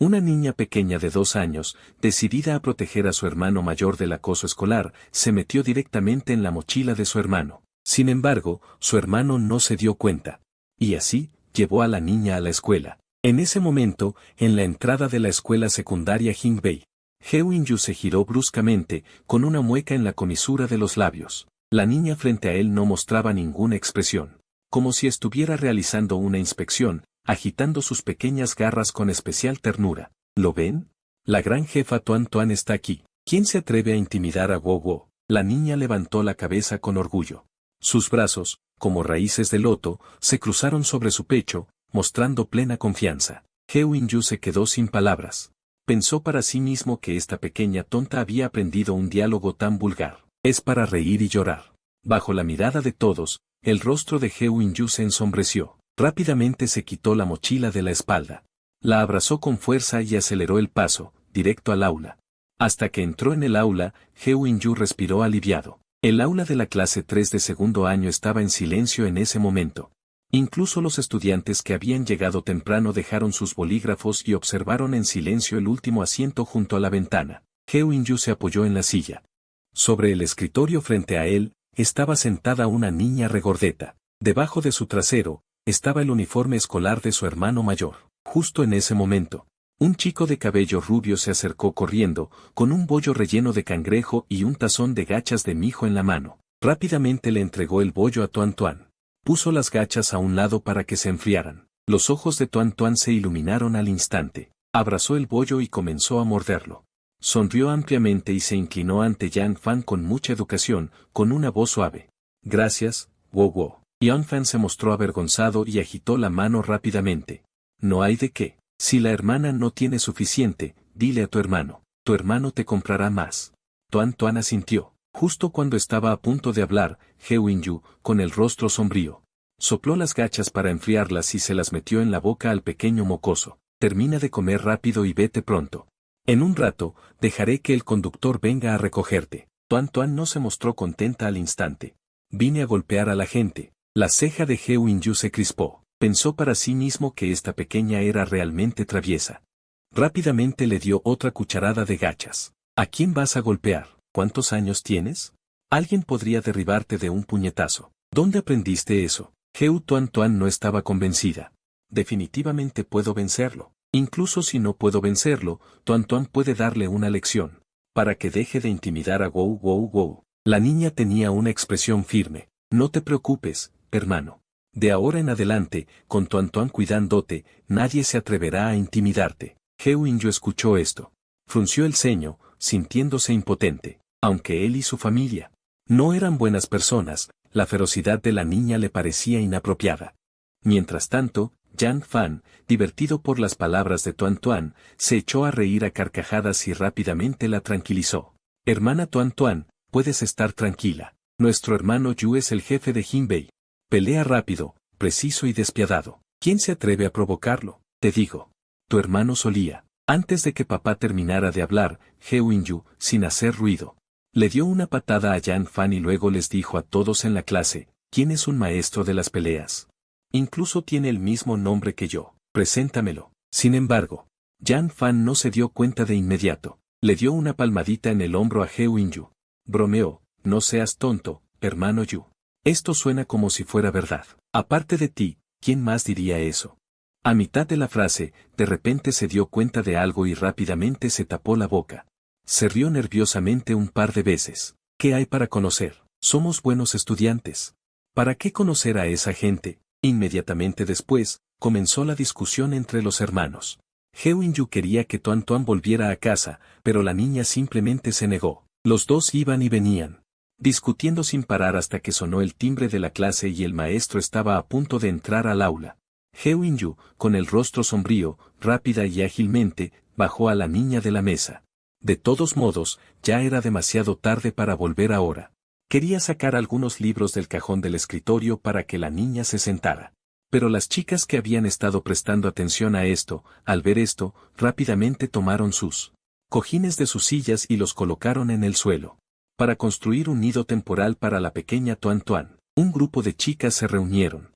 Una niña pequeña de 2 años, decidida a proteger a su hermano mayor del acoso escolar, se metió directamente en la mochila de su hermano. Sin embargo, su hermano no se dio cuenta. Y así, llevó a la niña a la escuela. En ese momento, en la entrada de la escuela secundaria Jingbei, Heo In-yu se giró bruscamente, con una mueca en la comisura de los labios. La niña frente a él no mostraba ninguna expresión, como si estuviera realizando una inspección, agitando sus pequeñas garras con especial ternura. ¿Lo ven? La gran jefa Tuan Tuan está aquí. ¿Quién se atreve a intimidar a Wo-Wo? La niña levantó la cabeza con orgullo. Sus brazos, como raíces de loto, se cruzaron sobre su pecho, mostrando plena confianza. Heo In-yu se quedó sin palabras. Pensó para sí mismo que esta pequeña tonta había aprendido un diálogo tan vulgar. Es para reír y llorar. Bajo la mirada de todos, el rostro de Heo In-yu se ensombreció. Rápidamente se quitó la mochila de la espalda. La abrazó con fuerza y aceleró el paso, directo al aula. Hasta que entró en el aula, Heo In-yu respiró aliviado. El aula de la clase 3 de segundo año estaba en silencio en ese momento. Incluso los estudiantes que habían llegado temprano dejaron sus bolígrafos y observaron en silencio el último asiento junto a la ventana. Heo In-yu se apoyó en la silla. Sobre el escritorio frente a él, estaba sentada una niña regordeta. Debajo de su trasero, estaba el uniforme escolar de su hermano mayor. Justo en ese momento, un chico de cabello rubio se acercó corriendo, con un bollo relleno de cangrejo y un tazón de gachas de mijo en la mano. Rápidamente le entregó el bollo a Tuan Tuan. Puso las gachas a un lado para que se enfriaran. Los ojos de Tuan Tuan se iluminaron al instante. Abrazó el bollo y comenzó a morderlo. Sonrió ampliamente y se inclinó ante Yang Fan con mucha educación, con una voz suave. Gracias, Wo-Wo. Yang Fan se mostró avergonzado y agitó la mano rápidamente. No hay de qué. Si la hermana no tiene suficiente, dile a tu hermano. Tu hermano te comprará más. Tuan Tuan asintió. Justo cuando estaba a punto de hablar, Heo In-yu, con el rostro sombrío, sopló las gachas para enfriarlas y se las metió en la boca al pequeño mocoso. Termina de comer rápido y vete pronto. En un rato, dejaré que el conductor venga a recogerte. Tuan Tuan no se mostró contenta al instante. Vine a golpear a la gente. La ceja de Heo In-yu se crispó. Pensó para sí mismo que esta pequeña era realmente traviesa. Rápidamente le dio otra cucharada de gachas. ¿A quién vas a golpear? ¿Cuántos años tienes? Alguien podría derribarte de un puñetazo. ¿Dónde aprendiste eso? Tuan Tuan no estaba convencida. Definitivamente puedo vencerlo. Incluso si no puedo vencerlo, Tuan Tuan puede darle una lección. Para que deje de intimidar a Wo-Wo. La niña tenía una expresión firme. No te preocupes, hermano. De ahora en adelante, con Tuan Tuan cuidándote, nadie se atreverá a intimidarte. Heo In-yu escuchó esto. Frunció el ceño, sintiéndose impotente. Aunque él y su familia no eran buenas personas, la ferocidad de la niña le parecía inapropiada. Mientras tanto, Yang Fan, divertido por las palabras de Tuan Tuan, se echó a reír a carcajadas y rápidamente la tranquilizó. Hermana Tuan Tuan, puedes estar tranquila. Nuestro hermano Yu es el jefe de Jinbei. Pelea rápido, preciso y despiadado. ¿Quién se atreve a provocarlo? Te digo. Tu hermano solía. Antes de que papá terminara de hablar, Heo In-yu, sin hacer ruido, le dio una patada a Yang Fan y luego les dijo a todos en la clase, ¿quién es un maestro de las peleas? Incluso tiene el mismo nombre que yo. Preséntamelo. Sin embargo, Yang Fan no se dio cuenta de inmediato. Le dio una palmadita en el hombro a Heo In-yu. Bromeó, no seas tonto, hermano Yu. Esto suena como si fuera verdad. Aparte de ti, ¿quién más diría eso? A mitad de la frase, de repente se dio cuenta de algo y rápidamente se tapó la boca. Se rió nerviosamente un par de veces. ¿Qué hay para conocer? Somos buenos estudiantes. ¿Para qué conocer a esa gente? Inmediatamente después, comenzó la discusión entre los hermanos. Heo In-yu quería que Tuan Tuan volviera a casa, pero la niña simplemente se negó. Los dos iban y venían, discutiendo sin parar hasta que sonó el timbre de la clase y el maestro estaba a punto de entrar al aula. Heo In-yu, con el rostro sombrío, rápida y ágilmente, bajó a la niña de la mesa. De todos modos, ya era demasiado tarde para volver ahora. Quería sacar algunos libros del cajón del escritorio para que la niña se sentara. Pero las chicas que habían estado prestando atención a esto, al ver esto, rápidamente tomaron sus cojines de sus sillas y los colocaron en el suelo. Para construir un nido temporal para la pequeña Tuan Tuan, un grupo de chicas se reunieron.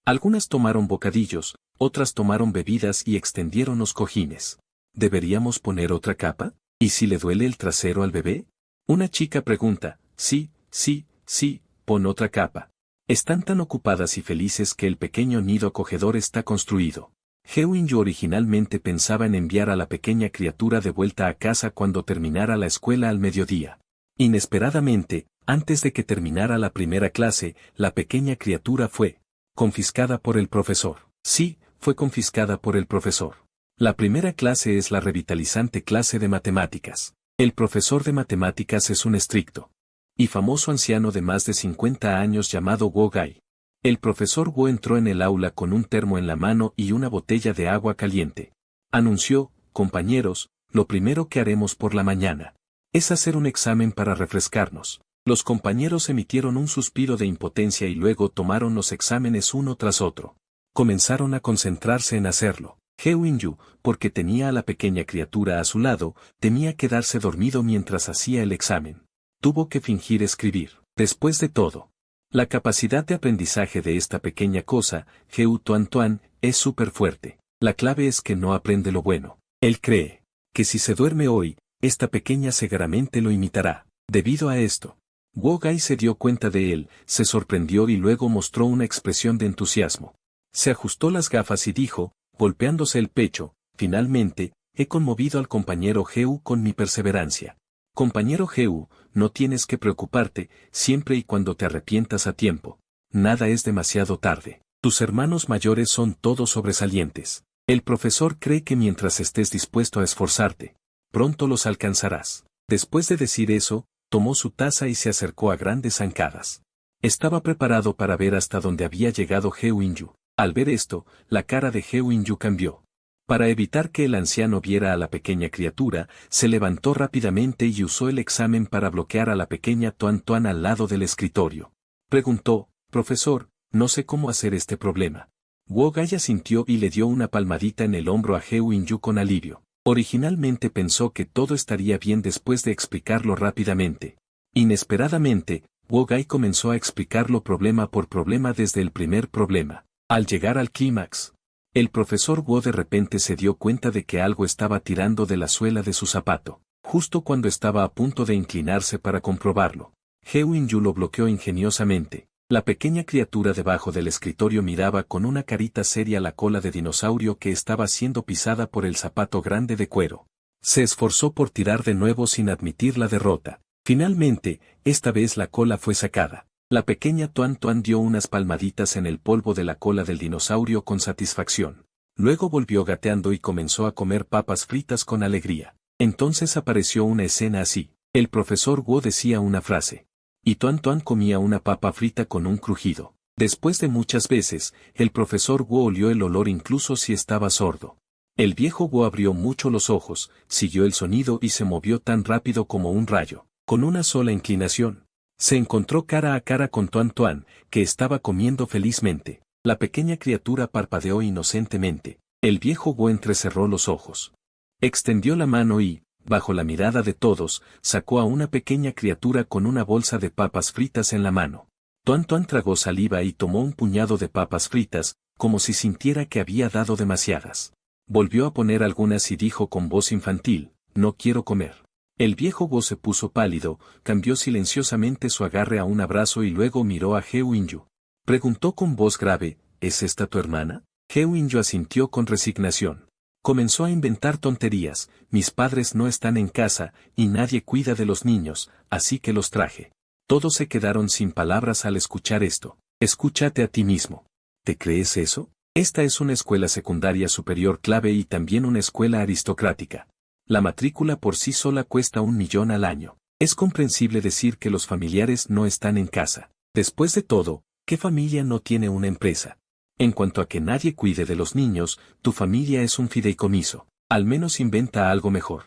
Algunas tomaron bocadillos, otras tomaron bebidas y extendieron los cojines. ¿Deberíamos poner otra capa? ¿Y si le duele el trasero al bebé? Una chica pregunta, sí, sí, sí, pon otra capa. Están tan ocupadas y felices que el pequeño nido acogedor está construido. Heo-in-yu originalmente pensaba en enviar a la pequeña criatura de vuelta a casa cuando terminara la escuela al mediodía. Inesperadamente, antes de que terminara la primera clase, la pequeña criatura fue confiscada por el profesor. Sí, fue confiscada por el profesor. La primera clase es la revitalizante clase de matemáticas. El profesor de matemáticas es un estricto y famoso anciano de más de 50 años llamado Wo Gai. El profesor Wo entró en el aula con un termo en la mano y una botella de agua caliente. Anunció, compañeros, lo primero que haremos por la mañana es hacer un examen para refrescarnos. Los compañeros emitieron un suspiro de impotencia y luego tomaron los exámenes uno tras otro. Comenzaron a concentrarse en hacerlo. Heo-in-yu, porque tenía a la pequeña criatura a su lado, temía quedarse dormido mientras hacía el examen. Tuvo que fingir escribir. Después de todo, la capacidad de aprendizaje de esta pequeña cosa, Heu Tuan Tuan, es súper fuerte. La clave es que no aprende lo bueno. Él cree que si se duerme hoy, esta pequeña seguramente lo imitará. Debido a esto, Wo Gai se dio cuenta de él, se sorprendió y luego mostró una expresión de entusiasmo. Se ajustó las gafas y dijo, golpeándose el pecho, finalmente, he conmovido al compañero Heu con mi perseverancia. Compañero Heu, no tienes que preocuparte, siempre y cuando te arrepientas a tiempo. Nada es demasiado tarde. Tus hermanos mayores son todos sobresalientes. El profesor cree que mientras estés dispuesto a esforzarte, pronto los alcanzarás. Después de decir eso, tomó su taza y se acercó a grandes zancadas. Estaba preparado para ver hasta dónde había llegado Heo-in-yu. Al ver esto, la cara de Heo-in-yu cambió. Para evitar que el anciano viera a la pequeña criatura, se levantó rápidamente y usó el examen para bloquear a la pequeña Tuan Tuan al lado del escritorio. Preguntó, profesor, no sé cómo hacer este problema. Wo Gai asintió y le dio una palmadita en el hombro a Heo-in-yu con alivio. Originalmente pensó que todo estaría bien después de explicarlo rápidamente. Inesperadamente, Wo Gai comenzó a explicarlo problema por problema desde el primer problema. Al llegar al clímax, el profesor Wo de repente se dio cuenta de que algo estaba tirando de la suela de su zapato. Justo cuando estaba a punto de inclinarse para comprobarlo, Heo-in-yu lo bloqueó ingeniosamente. La pequeña criatura debajo del escritorio miraba con una carita seria la cola de dinosaurio que estaba siendo pisada por el zapato grande de cuero. Se esforzó por tirar de nuevo sin admitir la derrota. Finalmente, esta vez la cola fue sacada. La pequeña Tuan Tuan dio unas palmaditas en el polvo de la cola del dinosaurio con satisfacción. Luego volvió gateando y comenzó a comer papas fritas con alegría. Entonces apareció una escena así. El profesor Wo decía una frase. Y Tuan Tuan comía una papa frita con un crujido. Después de muchas veces, el profesor Wo olió el olor incluso si estaba sordo. El viejo Wo abrió mucho los ojos, siguió el sonido y se movió tan rápido como un rayo. Con una sola inclinación, se encontró cara a cara con Tuan Tuan, que estaba comiendo felizmente. La pequeña criatura parpadeó inocentemente. El viejo Wo entrecerró los ojos. Extendió la mano y, bajo la mirada de todos, sacó a una pequeña criatura con una bolsa de papas fritas en la mano. Tuan Tuan tragó saliva y tomó un puñado de papas fritas, como si sintiera que había dado demasiadas. Volvió a poner algunas y dijo con voz infantil, no quiero comer. El viejo Wo se puso pálido, cambió silenciosamente su agarre a un abrazo y luego miró a Heo-in-yu. Preguntó con voz grave, ¿es esta tu hermana? Heo-in-yu asintió con resignación. Comenzó a inventar tonterías, mis padres no están en casa, y nadie cuida de los niños, así que los traje. Todos se quedaron sin palabras al escuchar esto. Escúchate a ti mismo. ¿Te crees eso? Esta es una escuela secundaria superior clave y también una escuela aristocrática. La matrícula por sí sola cuesta 1 millón al año. Es comprensible decir que los familiares no están en casa. Después de todo, ¿qué familia no tiene una empresa? En cuanto a que nadie cuide de los niños, tu familia es un fideicomiso. Al menos inventa algo mejor.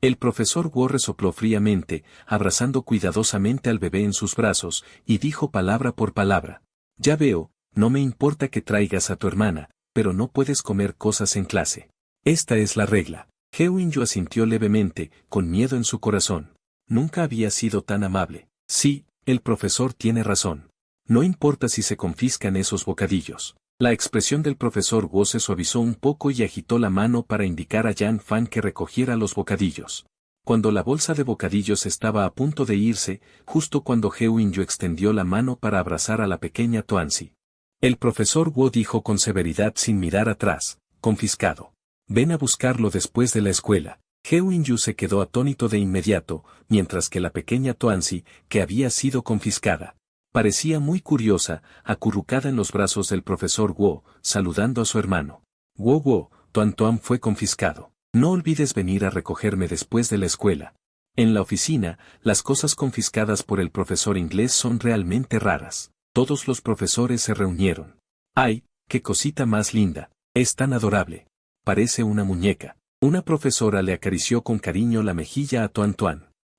El profesor Wo resopló fríamente, abrazando cuidadosamente al bebé en sus brazos, y dijo palabra por palabra. Ya veo, no me importa que traigas a tu hermana, pero no puedes comer cosas en clase. Esta es la regla. Heo-in-yu asintió levemente, con miedo en su corazón. Nunca había sido tan amable. Sí, el profesor tiene razón. No importa si se confiscan esos bocadillos. La expresión del profesor Wu se suavizó un poco y agitó la mano para indicar a Yan Fan que recogiera los bocadillos. Cuando la bolsa de bocadillos estaba a punto de irse, justo cuando He Winju extendió la mano para abrazar a la pequeña Tuanzi. El profesor Wu dijo con severidad sin mirar atrás, confiscado. Ven a buscarlo después de la escuela. He Winju se quedó atónito de inmediato, mientras que la pequeña Tuanzi, que había sido confiscada, parecía muy curiosa, acurrucada en los brazos del profesor Wu, saludando a su hermano. Wu, Tuan fue confiscado. No olvides venir a recogerme después de la escuela. En la oficina, las cosas confiscadas por el profesor inglés son realmente raras. Todos los profesores se reunieron. ¡Ay, qué cosita más linda! Es tan adorable. Parece una muñeca. Una profesora le acarició con cariño la mejilla a Tuan.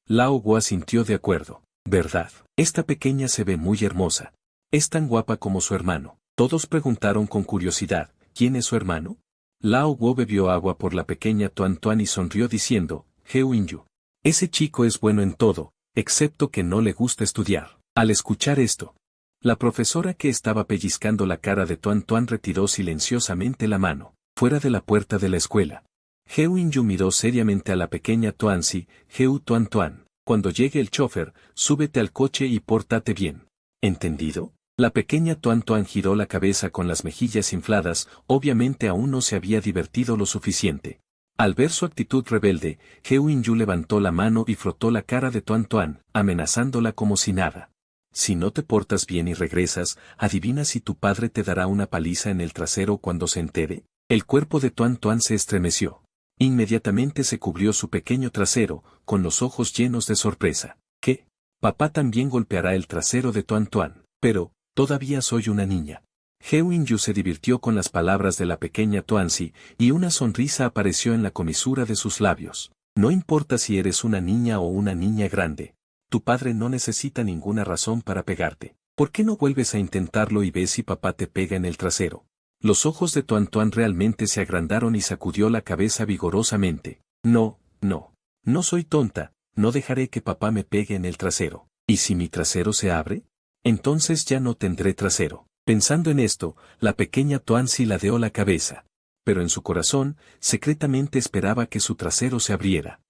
Lao Wu asintió de acuerdo. ¿Verdad? Esta pequeña se ve muy hermosa. Es tan guapa como su hermano. Todos preguntaron con curiosidad, ¿quién es su hermano? Lao Wu bebió agua por la pequeña Tuan y sonrió diciendo, He Winju. Ese chico es bueno en todo, excepto que no le gusta estudiar. Al escuchar esto, la profesora que estaba pellizcando la cara de Tuan retiró silenciosamente la mano, fuera de la puerta de la escuela. He Winju miró seriamente a la pequeña Tuanzi, Tuan. Cuando llegue el chofer, súbete al coche y pórtate bien. ¿Entendido? La pequeña Tuan giró la cabeza con las mejillas infladas, obviamente aún no se había divertido lo suficiente. Al ver su actitud rebelde, He Winju levantó la mano y frotó la cara de Tuan, amenazándola como si nada. Si no te portas bien y regresas, adivina si tu padre te dará una paliza en el trasero cuando se entere. El cuerpo de Tuan se estremeció. Inmediatamente se cubrió su pequeño trasero, con los ojos llenos de sorpresa. ¿Qué? Papá también golpeará el trasero de Tuan, pero, todavía soy una niña. He Winju se divirtió con las palabras de la pequeña Tuanzi, y una sonrisa apareció en la comisura de sus labios. No importa si eres una niña o una niña grande. Tu padre no necesita ninguna razón para pegarte. ¿Por qué no vuelves a intentarlo y ves si papá te pega en el trasero? Los ojos de Tuan realmente se agrandaron y sacudió la cabeza vigorosamente. No soy tonta, no dejaré que papá me pegue en el trasero. ¿Y si mi trasero se abre? Entonces ya no tendré trasero. Pensando en esto, la pequeña Tuanzi ladeó la cabeza. Pero en su corazón, secretamente esperaba que su trasero se abriera.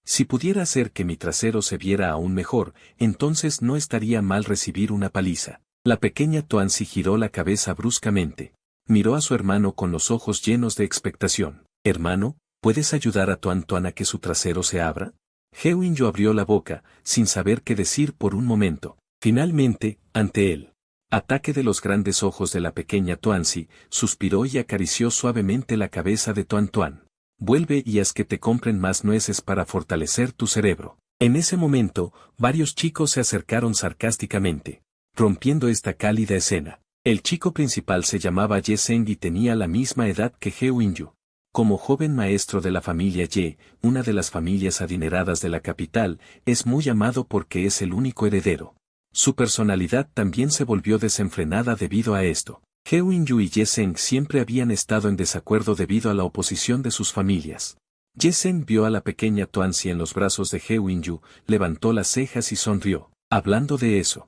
Si pudiera hacer que mi trasero se viera aún mejor, entonces no estaría mal recibir una paliza. La pequeña Tuanzi giró la cabeza bruscamente. Miró a su hermano con los ojos llenos de expectación. Hermano, ¿puedes ayudar a Tuan a que su trasero se abra? He Winju abrió la boca, sin saber qué decir por un momento. Finalmente, ante él. Ataque de los grandes ojos de la pequeña Tuanzi, suspiró y acarició suavemente la cabeza de Tuan. Vuelve y haz que te compren más nueces para fortalecer tu cerebro. En ese momento, varios chicos se acercaron sarcásticamente, rompiendo esta cálida escena. El chico principal se llamaba Ye Zeng y tenía la misma edad que He Winju. Como joven maestro de la familia Ye, una de las familias adineradas de la capital, es muy amado porque es el único heredero. Su personalidad también se volvió desenfrenada debido a esto. He Winju y Ye Zeng siempre habían estado en desacuerdo debido a la oposición de sus familias. Ye Zeng vio a la pequeña Tuanzi en los brazos de He Winju, levantó las cejas y sonrió. Hablando de eso.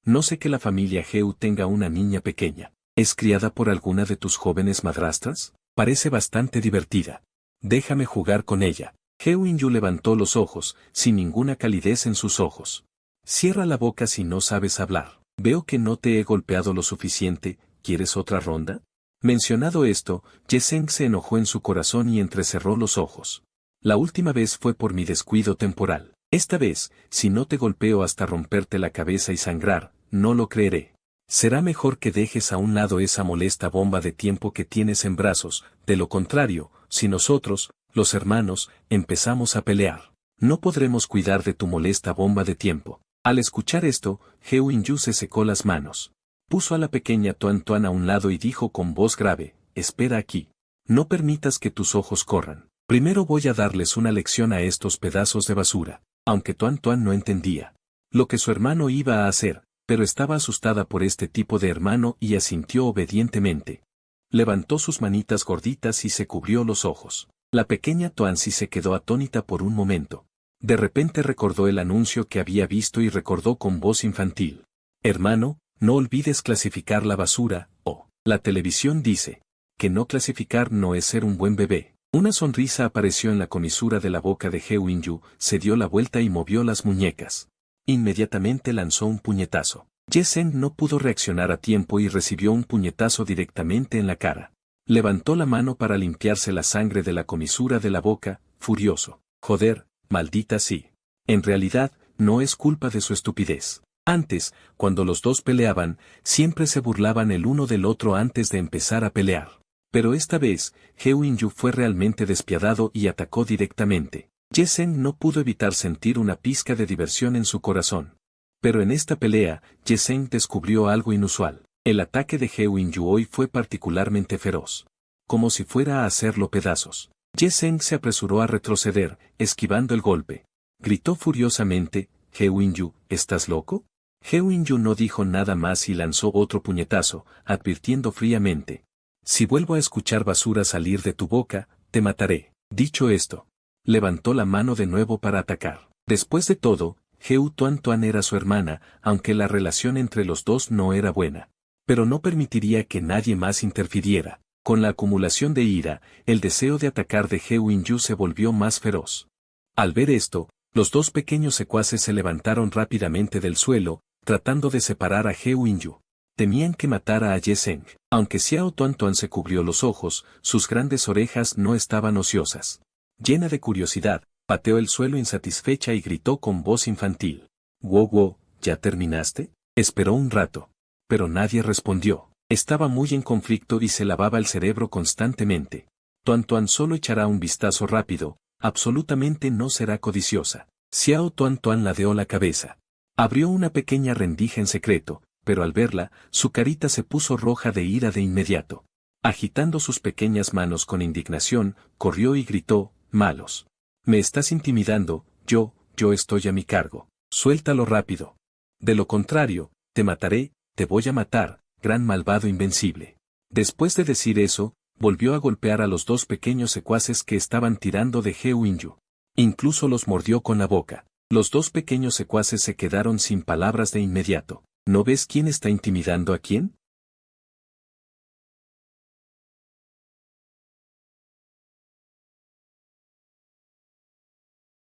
No sé que la familia Heu tenga una niña pequeña. ¿Es criada por alguna de tus jóvenes madrastras? Parece bastante divertida. Déjame jugar con ella. He Winju levantó los ojos, sin ninguna calidez en sus ojos. Cierra la boca si no sabes hablar. Veo que no te he golpeado lo suficiente, ¿quieres otra ronda? Mencionado esto, Ye Zeng se enojó en su corazón y entrecerró los ojos. La última vez fue por mi descuido temporal. Esta vez, si no te golpeo hasta romperte la cabeza y sangrar, no lo creeré. Será mejor que dejes a un lado esa molesta bomba de tiempo que tienes en brazos, de lo contrario, si nosotros, los hermanos, empezamos a pelear, no podremos cuidar de tu molesta bomba de tiempo. Al escuchar esto, He Winju se secó las manos. Puso a la pequeña Tuan a un lado y dijo con voz grave, espera aquí. No permitas que tus ojos corran. Primero voy a darles una lección a estos pedazos de basura. Aunque Tuan no entendía lo que su hermano iba a hacer, pero estaba asustada por este tipo de hermano y asintió obedientemente. Levantó sus manitas gorditas y se cubrió los ojos. La pequeña Tuanzi se quedó atónita por un momento. De repente recordó el anuncio que había visto y recordó con voz infantil. Hermano, no olvides clasificar la basura, oh. La televisión dice que no clasificar no es ser un buen bebé. Una sonrisa apareció en la comisura de la boca de Heo In-yu, se dio la vuelta y movió las muñecas. Inmediatamente lanzó un puñetazo. Ye-seng no pudo reaccionar a tiempo y recibió un puñetazo directamente en la cara. Levantó la mano para limpiarse la sangre de la comisura de la boca, furioso. Joder, maldita sí. En realidad, no es culpa de su estupidez. Antes, cuando los dos peleaban, siempre se burlaban el uno del otro antes de empezar a pelear. Pero esta vez, Heo In-yu fue realmente despiadado y atacó directamente. Ye-seng no pudo evitar sentir una pizca de diversión en su corazón. Pero en esta pelea, Ye-seng descubrió algo inusual. El ataque de Heo In-yu hoy fue particularmente feroz. Como si fuera a hacerlo pedazos. Ye-seng se apresuró a retroceder, esquivando el golpe. Gritó furiosamente, «Heo In-yu, ¿estás loco?». Heo In-yu no dijo nada más y lanzó otro puñetazo, advirtiendo fríamente. «Si vuelvo a escuchar basura salir de tu boca, te mataré». Dicho esto, levantó la mano de nuevo para atacar. Después de todo, Heo Tuan-tuan era su hermana, aunque la relación entre los dos no era buena. Pero no permitiría que nadie más interfiriera. Con la acumulación de ira, el deseo de atacar de Heo In-yu se volvió más feroz. Al ver esto, los dos pequeños secuaces se levantaron rápidamente del suelo, tratando de separar a Heo In-yu. Temían que matara a Ye-seng. Aunque Xiao Tuan-tuan se cubrió los ojos, sus grandes orejas no estaban ociosas. Llena de curiosidad, pateó el suelo insatisfecha y gritó con voz infantil. «Wow, wow, ¿ya terminaste?». Esperó un rato. Pero nadie respondió. Estaba muy en conflicto y se lavaba el cerebro constantemente. Tuan-tuan solo echará un vistazo rápido, absolutamente no será codiciosa. Xiao Tuan-tuan ladeó la cabeza. Abrió una pequeña rendija en secreto, pero al verla, su carita se puso roja de ira de inmediato. Agitando sus pequeñas manos con indignación, corrió y gritó, «Malos. Me estás intimidando, yo estoy a mi cargo. Suéltalo rápido. De lo contrario, te mataré, te voy a matar, gran malvado invencible». Después de decir eso, volvió a golpear a los dos pequeños secuaces que estaban tirando de Heo In-yu. Incluso los mordió con la boca. Los dos pequeños secuaces se quedaron sin palabras de inmediato. ¿No ves quién está intimidando a quién?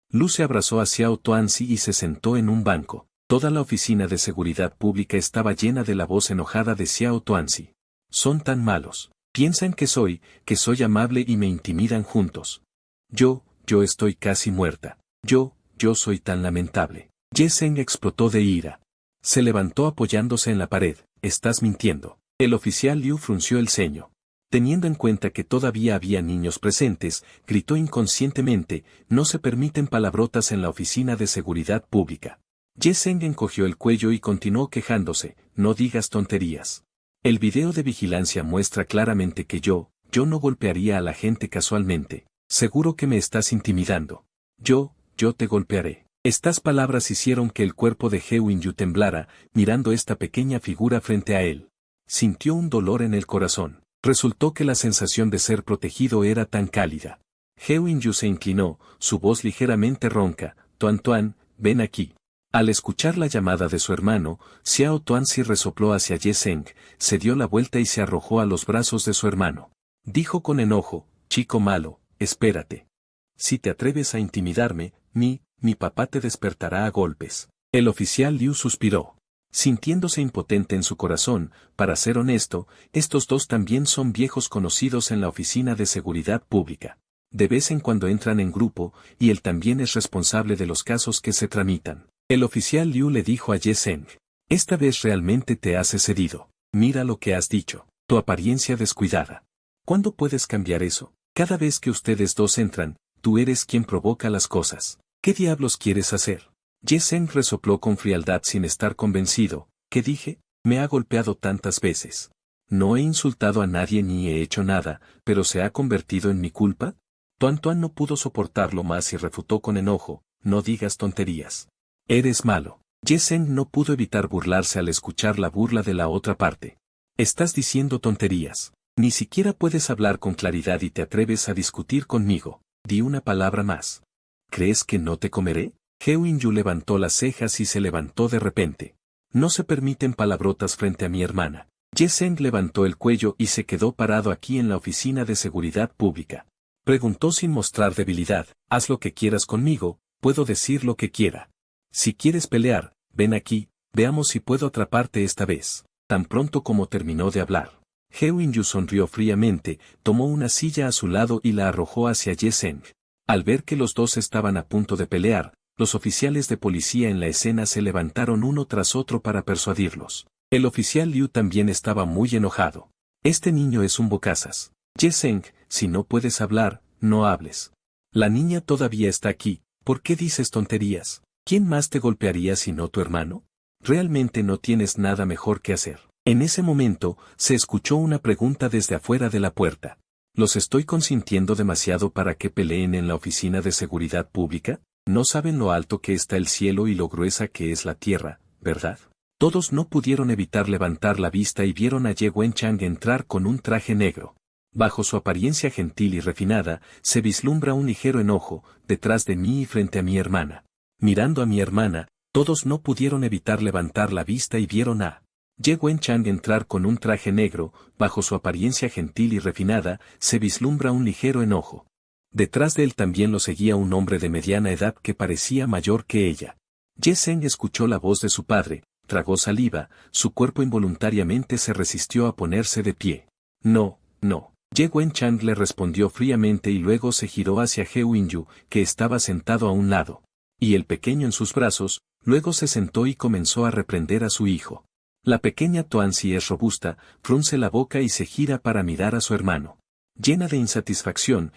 Lu se abrazó a Xiao Tuanzi y se sentó en un banco. Toda la oficina de seguridad pública estaba llena de la voz enojada de Xiao Tuanzi. Son tan malos. Piensan que soy amable y me intimidan juntos. Yo estoy casi muerta. Yo soy tan lamentable. Ye-seng explotó de ira. Se levantó apoyándose en la pared. «Estás mintiendo». El oficial Liu frunció el ceño. Teniendo en cuenta que todavía había niños presentes, gritó inconscientemente, «No se permiten palabrotas en la oficina de seguridad pública». Ye-seng encogió el cuello y continuó quejándose, «No digas tonterías. El video de vigilancia muestra claramente que yo no golpearía a la gente casualmente. Seguro que me estás intimidando. Yo te golpearé». Estas palabras hicieron que el cuerpo de Heo In-yu temblara, mirando esta pequeña figura frente a él. Sintió un dolor en el corazón. Resultó que la sensación de ser protegido era tan cálida. Heo In-yu se inclinó, su voz ligeramente ronca, «Tuan-tuan, ven aquí». Al escuchar la llamada de su hermano, Xiao Tuanzi resopló hacia Ye-seng, se dio la vuelta y se arrojó a los brazos de su hermano. Dijo con enojo, «Chico malo, espérate. Si te atreves a intimidarme, mi papá te despertará a golpes». El oficial Liu suspiró. Sintiéndose impotente en su corazón, para ser honesto, estos dos también son viejos conocidos en la oficina de seguridad pública. De vez en cuando entran en grupo, y él también es responsable de los casos que se tramitan. El oficial Liu le dijo a Ye-seng, «Esta vez realmente te has excedido. Mira lo que has dicho. Tu apariencia descuidada. ¿Cuándo puedes cambiar eso? Cada vez que ustedes dos entran, tú eres quien provoca las cosas. ¿Qué diablos quieres hacer?». Ye-seng resopló con frialdad sin estar convencido. «¿Qué dije? Me ha golpeado tantas veces. No he insultado a nadie ni he hecho nada, pero ¿se ha convertido en mi culpa?». Tuan-tuan no pudo soportarlo más y refutó con enojo, «No digas tonterías. Eres malo». Ye-seng no pudo evitar burlarse al escuchar la burla de la otra parte. «Estás diciendo tonterías. Ni siquiera puedes hablar con claridad y te atreves a discutir conmigo. Di una palabra más. ¿Crees que no te comeré?». Heo In-yu levantó las cejas y se levantó de repente. «No se permiten palabrotas frente a mi hermana». Ye Zheng levantó el cuello y se quedó parado aquí en la oficina de seguridad pública. Preguntó sin mostrar debilidad, haz lo que quieras conmigo, puedo decir lo que quiera. Si quieres pelear, ven aquí, veamos si puedo atraparte esta vez. Tan pronto como terminó de hablar, He Winju sonrió fríamente, tomó una silla a su lado y la arrojó hacia Ye Zheng. Al ver que los dos estaban a punto de pelear, los oficiales de policía en la escena se levantaron uno tras otro para persuadirlos. El oficial Liu también estaba muy enojado. Este niño es un bocazas. Ye Zheng, si no puedes hablar, no hables. La niña todavía está aquí, ¿por qué dices tonterías? ¿Quién más te golpearía sino tu hermano? Realmente no tienes nada mejor que hacer. En ese momento, se escuchó una pregunta desde afuera de la puerta. ¿Los estoy consintiendo demasiado para que peleen en la oficina de seguridad pública? No saben lo alto que está el cielo y lo gruesa que es la tierra, ¿verdad? Todos no pudieron evitar levantar la vista y vieron a Ye Wenchang entrar con un traje negro. Bajo su apariencia gentil y refinada, se vislumbra un ligero enojo, detrás de mí y frente a mi hermana. Mirando a mi hermana, todos no pudieron evitar levantar la vista y vieron a Ye Wenchang entrar con un traje negro, bajo su apariencia gentil y refinada, se vislumbra un ligero enojo. Detrás de él también lo seguía un hombre de mediana edad que parecía mayor que ella. Ye Zheng escuchó la voz de su padre, tragó saliva, su cuerpo involuntariamente se resistió a ponerse de pie. No, no. Ye Wenchang le respondió fríamente y luego se giró hacia He Winju, que estaba sentado a un lado. Y el pequeño en sus brazos, luego se sentó y comenzó a reprender a su hijo. La pequeña Tuanzi es robusta, frunce la boca y se gira para mirar a su hermano. Llena de insatisfacción,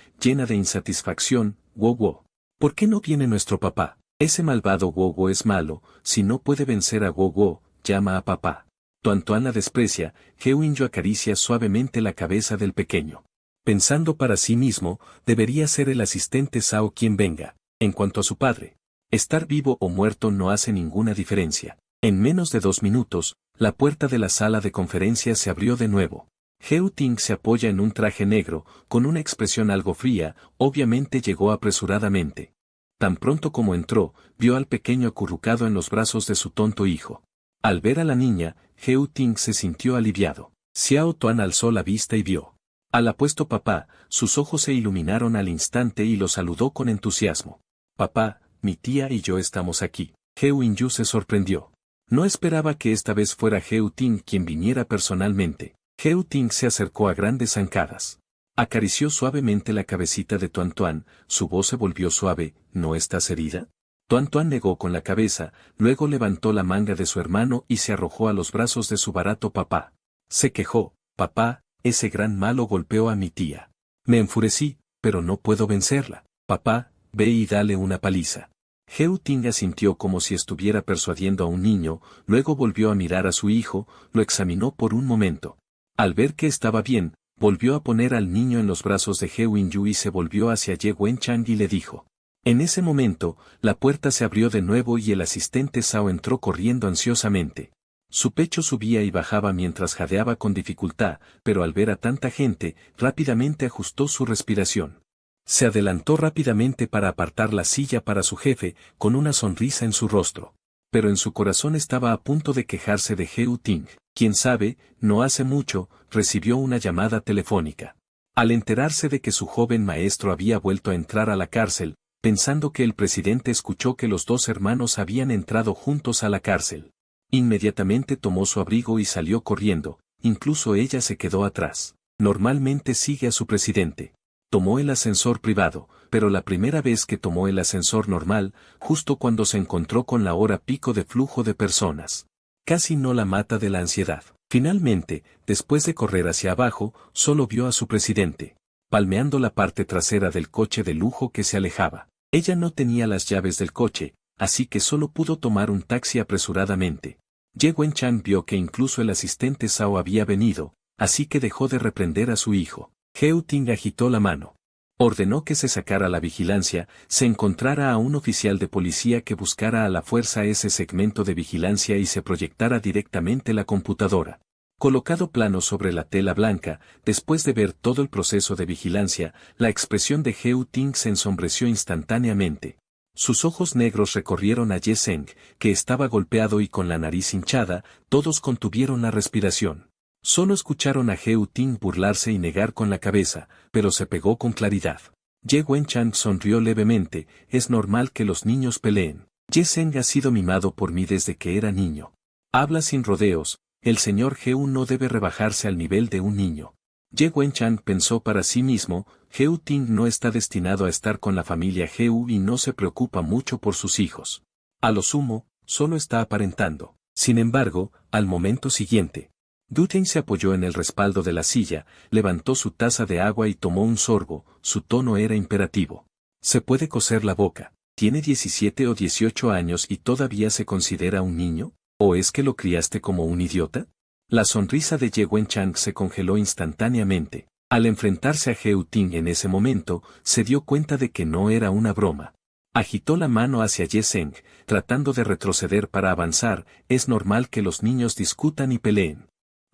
wow. ¿Por qué no viene nuestro papá? Ese malvado Wowo es malo, si no puede vencer a Wowo, llama a papá. Tuan la desprecia, He Winju acaricia suavemente la cabeza del pequeño. Pensando para sí mismo, debería ser el asistente Sao quien venga. En cuanto a su padre, estar vivo o muerto no hace ninguna diferencia. En menos de 2 minutos, la puerta de la sala de conferencias se abrió de nuevo. Heu Ting se apoya en un traje negro, con una expresión algo fría, obviamente llegó apresuradamente. Tan pronto como entró, vio al pequeño acurrucado en los brazos de su tonto hijo. Al ver a la niña, Heu Ting se sintió aliviado. Xiao Tuan alzó la vista y vio al apuesto papá, sus ojos se iluminaron al instante y lo saludó con entusiasmo. Papá, mi tía y yo estamos aquí. He Winju se sorprendió. No esperaba que esta vez fuera Heu Ting quien viniera personalmente. Heu Ting se acercó a grandes zancadas. Acarició suavemente la cabecita de Tuan, su voz se volvió suave, ¿no estás herida? Tuan negó con la cabeza, luego levantó la manga de su hermano y se arrojó a los brazos de su barato papá. Se quejó, papá, ese gran malo golpeó a mi tía. Me enfurecí, pero no puedo vencerla. Papá, ve y dale una paliza. Heu Ting asintió como si estuviera persuadiendo a un niño, luego volvió a mirar a su hijo, lo examinó por un momento. Al ver que estaba bien, volvió a poner al niño en los brazos de He Winju y se volvió hacia Ye Wenchang y le dijo. En ese momento, la puerta se abrió de nuevo y el asistente Sao entró corriendo ansiosamente. Su pecho subía y bajaba mientras jadeaba con dificultad, pero al ver a tanta gente, rápidamente ajustó su respiración. Se adelantó rápidamente para apartar la silla para su jefe, con una sonrisa en su rostro. Pero en su corazón estaba a punto de quejarse de Heu Ting. Quién sabe, no hace mucho, recibió una llamada telefónica. Al enterarse de que su joven maestro había vuelto a entrar a la cárcel, pensando que el presidente escuchó que los 2 hermanos habían entrado juntos a la cárcel. Inmediatamente tomó su abrigo y salió corriendo, incluso ella se quedó atrás. Normalmente sigue a su presidente. Tomó el ascensor privado, pero la primera vez que tomó el ascensor normal, justo cuando se encontró con la hora pico de flujo de personas. Casi no la mata de la ansiedad. Finalmente, después de correr hacia abajo, solo vio a su presidente, palmeando la parte trasera del coche de lujo que se alejaba. Ella no tenía las llaves del coche, así que solo pudo tomar un taxi apresuradamente. Ye Wenchang vio que incluso el asistente Sao había venido, así que dejó de reprender a su hijo. Heu Ting agitó la mano. Ordenó que se sacara la vigilancia, se encontrara a un oficial de policía que buscara a la fuerza ese segmento de vigilancia y se proyectara directamente la computadora. Colocado plano sobre la tela blanca, después de ver todo el proceso de vigilancia, la expresión de Heu Ting se ensombreció instantáneamente. Sus ojos negros recorrieron a Ye Zheng, que estaba golpeado y con la nariz hinchada, todos contuvieron la respiración. Solo escucharon a Heu Ting burlarse y negar con la cabeza, pero se pegó con claridad. Ye Wenchang sonrió levemente, es normal que los niños peleen. Ye Zheng ha sido mimado por mí desde que era niño. Habla sin rodeos, el señor Heu no debe rebajarse al nivel de un niño. Ye Wenchang pensó para sí mismo, Heu Ting no está destinado a estar con la familia Heu y no se preocupa mucho por sus hijos. A lo sumo, solo está aparentando. Sin embargo, al momento siguiente, Du Ting se apoyó en el respaldo de la silla, levantó su taza de agua y tomó un sorbo, su tono era imperativo. ¿Se puede coser la boca? ¿Tiene 17 o 18 años y todavía se considera un niño? ¿O es que lo criaste como un idiota? La sonrisa de Ye Wenchang se congeló instantáneamente. Al enfrentarse a Heu Ting en ese momento, se dio cuenta de que no era una broma. Agitó la mano hacia Ye Zheng, tratando de retroceder para avanzar, es normal que los niños discutan y peleen.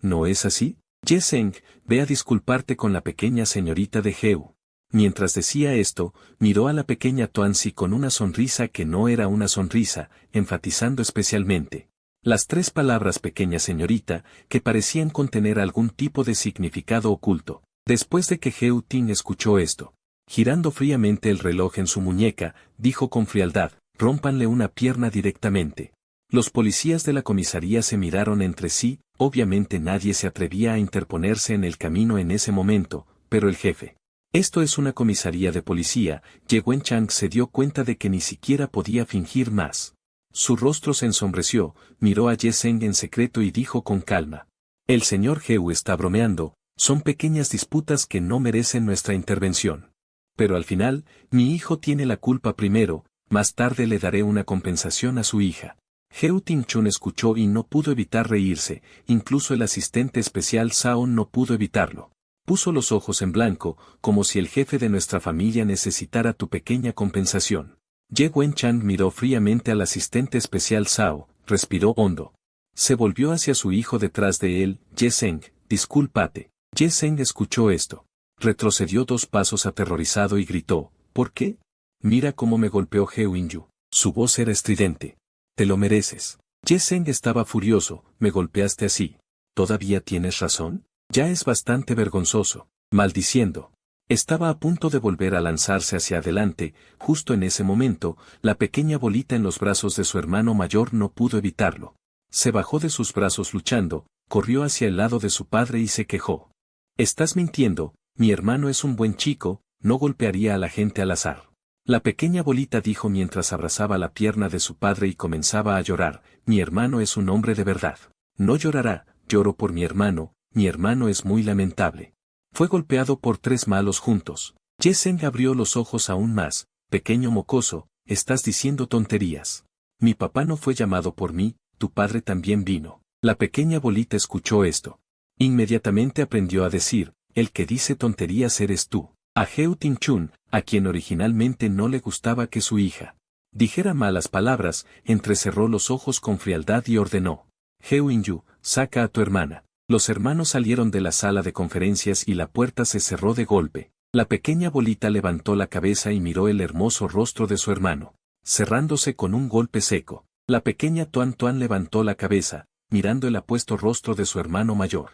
¿No es así? Ye Zheng, ve a disculparte con la pequeña señorita de Heu. Mientras decía esto, miró a la pequeña Tuanzi con una sonrisa que no era una sonrisa, enfatizando especialmente las 3 palabras pequeña señorita, que parecían contener algún tipo de significado oculto. Después de que Heu Ting escuchó esto, girando fríamente el reloj en su muñeca, dijo con frialdad, rómpanle una pierna directamente. Los policías de la comisaría se miraron entre sí, obviamente nadie se atrevía a interponerse en el camino en ese momento, pero el jefe. Esto es una comisaría de policía, Ye Wenchang se dio cuenta de que ni siquiera podía fingir más. Su rostro se ensombreció, miró a Ye Zheng en secreto y dijo con calma. El señor Heu está bromeando, son pequeñas disputas que no merecen nuestra intervención. Pero al final, mi hijo tiene la culpa primero, más tarde le daré una compensación a su hija. Heu Ting-chun escuchó y no pudo evitar reírse, incluso el asistente especial Saon no pudo evitarlo. Puso los ojos en blanco, como si el jefe de nuestra familia necesitara tu pequeña compensación. Ye Wenchang miró fríamente al asistente especial Sao, respiró hondo. Se volvió hacia su hijo detrás de él, Ye Zheng, discúlpate. Ye Zheng escuchó esto. Retrocedió 2 pasos aterrorizado y gritó, ¿por qué? Mira cómo me golpeó Heu Inyu. Su voz era estridente. Te lo mereces. Ye Zheng estaba furioso, me golpeaste así. ¿Todavía tienes razón? Ya es bastante vergonzoso. Maldiciendo. Estaba a punto de volver a lanzarse hacia adelante, justo en ese momento, la pequeña bolita en los brazos de su hermano mayor no pudo evitarlo. Se bajó de sus brazos luchando, corrió hacia el lado de su padre y se quejó. Estás mintiendo, mi hermano es un buen chico, no golpearía a la gente al azar. La pequeña bolita dijo mientras abrazaba la pierna de su padre y comenzaba a llorar, mi hermano es un hombre de verdad. No llorará, lloro por mi hermano es muy lamentable. Fue golpeado por 3 malos juntos. Ye Zheng abrió los ojos aún más, pequeño mocoso, estás diciendo tonterías. Mi papá no fue llamado por mí, tu padre también vino. La pequeña bolita escuchó esto. Inmediatamente aprendió a decir, el que dice tonterías eres tú. A Heu Ting-chun, a quien originalmente no le gustaba que su hija dijera malas palabras, entrecerró los ojos con frialdad y ordenó. Heu Inyu, saca a tu hermana. Los hermanos salieron de la sala de conferencias y la puerta se cerró de golpe. La pequeña bolita levantó la cabeza y miró el hermoso rostro de su hermano, cerrándose con un golpe seco. La pequeña Tuan Tuan levantó la cabeza, mirando el apuesto rostro de su hermano mayor.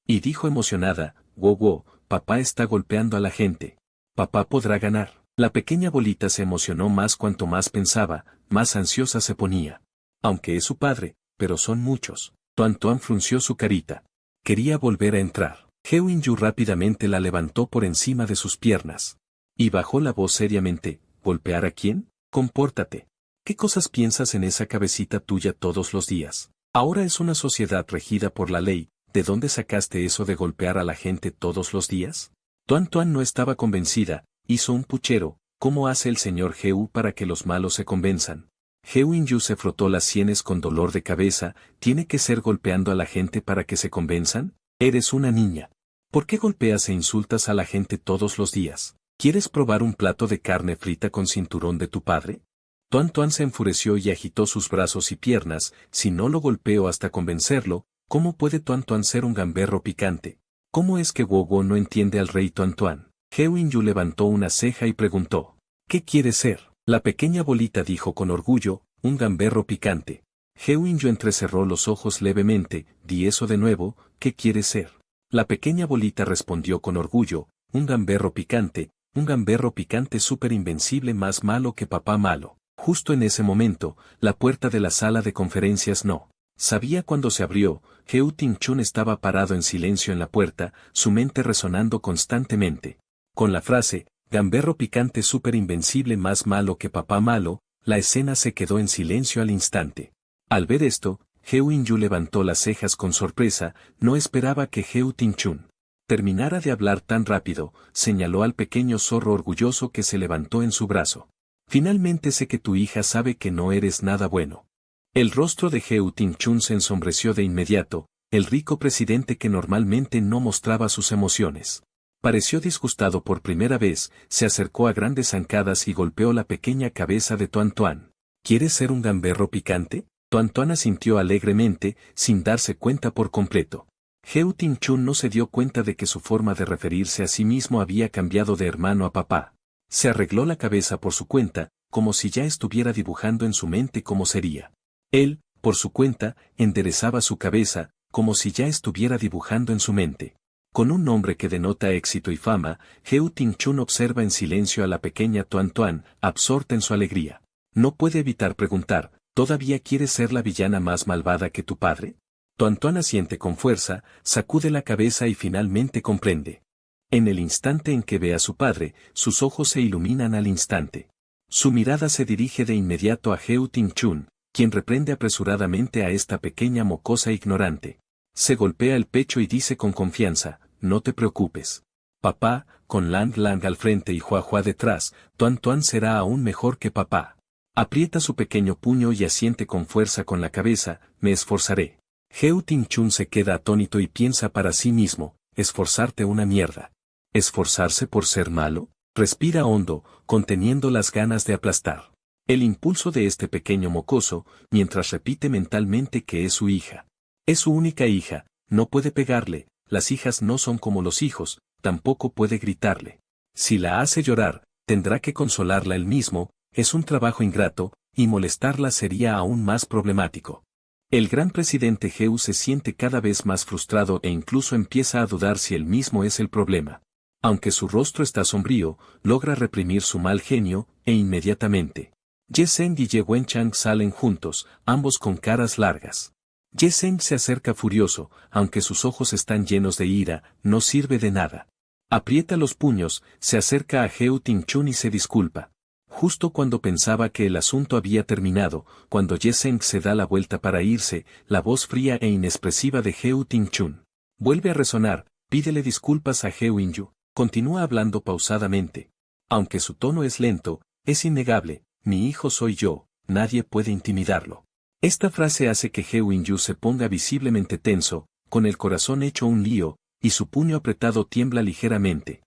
Y dijo emocionada, wow, papá está golpeando a la gente. Papá podrá ganar. La pequeña bolita se emocionó más cuanto más pensaba, más ansiosa se ponía. Aunque es su padre, pero son muchos. Tuan Tuan frunció su carita. Quería volver a entrar. Heu Inyu rápidamente la levantó por encima de sus piernas. Y bajó la voz seriamente, ¿golpear a quién? Compórtate. ¿Qué cosas piensas en esa cabecita tuya todos los días? Ahora es una sociedad regida por la ley, ¿de dónde sacaste eso de golpear a la gente todos los días? Tuan Tuan no estaba convencida, hizo un puchero, ¿cómo hace el señor Heu para que los malos se convenzan? Heu Inyu se frotó las sienes con dolor de cabeza, ¿tiene que ser golpeando a la gente para que se convenzan? Eres una niña. ¿Por qué golpeas e insultas a la gente todos los días? ¿Quieres probar un plato de carne frita con cinturón de tu padre? Tuan Tuan se enfureció y agitó sus brazos y piernas, si no lo golpeo hasta convencerlo, ¿cómo puede Tuan Tuan ser un gamberro picante? ¿Cómo es que Wowo no entiende al rey Tuan Tuan? Heu Inyu levantó una ceja y preguntó, ¿qué quiere ser? La pequeña bolita dijo con orgullo, un gamberro picante. Heo-inju entrecerró los ojos levemente. Di eso de nuevo, ¿qué quieres ser? La pequeña bolita respondió con orgullo, un gamberro picante súper invencible más malo que papá malo. Justo en ese momento, la puerta de la sala de conferencias no sabía cuándo se abrió. Heo Ting-chun estaba parado en silencio en la puerta, su mente resonando constantemente. Con la frase, gamberro picante súper invencible más malo que papá malo, la escena se quedó en silencio al instante. Al ver esto, Heo In-yu levantó las cejas con sorpresa, no esperaba que Heo Ting-chun terminara de hablar tan rápido, señaló al pequeño zorro orgulloso que se levantó en su brazo. Finalmente sé que tu hija sabe que no eres nada bueno. El rostro de Heo Ting-chun se ensombreció de inmediato, el rico presidente que normalmente no mostraba sus emociones. Pareció disgustado por primera vez, se acercó a grandes zancadas y golpeó la pequeña cabeza de Tuan Tuan. ¿Quieres ser un gamberro picante? Tuan Tuan asintió alegremente, sin darse cuenta por completo. Heo Ting-chun no se dio cuenta de que su forma de referirse a sí mismo había cambiado de hermano a papá. Se arregló la cabeza por su cuenta, como si ya estuviera dibujando en su mente cómo sería. Él, por su cuenta, enderezaba su cabeza, como si ya estuviera dibujando en su mente. Con un nombre que denota éxito y fama, Heo Ting-chun observa en silencio a la pequeña Tuan Tuan, absorta en su alegría. No puede evitar preguntar, ¿todavía quieres ser la villana más malvada que tu padre? Tuan Tuan asiente con fuerza, sacude la cabeza y finalmente comprende. En el instante en que ve a su padre, sus ojos se iluminan al instante. Su mirada se dirige de inmediato a Heo Ting-chun, quien reprende apresuradamente a esta pequeña mocosa ignorante. Se golpea el pecho y dice con confianza, no te preocupes. Papá, con Lang Lang al frente y Hua Hua detrás, Tuan Tuan será aún mejor que papá. Aprieta su pequeño puño y asiente con fuerza con la cabeza, me esforzaré. Heo Ting-chun se queda atónito y piensa para sí mismo, esforzarte una mierda. ¿Esforzarse por ser malo? Respira hondo, conteniendo las ganas de aplastar el impulso de este pequeño mocoso, mientras repite mentalmente que es su hija. Es su única hija, no puede pegarle, las hijas no son como los hijos, tampoco puede gritarle. Si la hace llorar, tendrá que consolarla él mismo, es un trabajo ingrato, y molestarla sería aún más problemático. El gran presidente Heo se siente cada vez más frustrado e incluso empieza a dudar si él mismo es el problema. Aunque su rostro está sombrío, logra reprimir su mal genio, e inmediatamente. Ye Zeng y Ye Wenchang salen juntos, ambos con caras largas. Ye Zeng se acerca furioso, aunque sus ojos están llenos de ira, no sirve de nada. Aprieta los puños, se acerca a Heo Ting-chun y se disculpa. Justo cuando pensaba que el asunto había terminado, cuando Ye Zeng se da la vuelta para irse, la voz fría e inexpresiva de Heo Ting-chun vuelve a resonar, pídele disculpas a Heo In-yu, continúa hablando pausadamente. Aunque su tono es lento, es innegable, mi hijo soy yo, nadie puede intimidarlo. Esta frase hace que Heo In-yu se ponga visiblemente tenso, con el corazón hecho un lío, y su puño apretado tiembla ligeramente.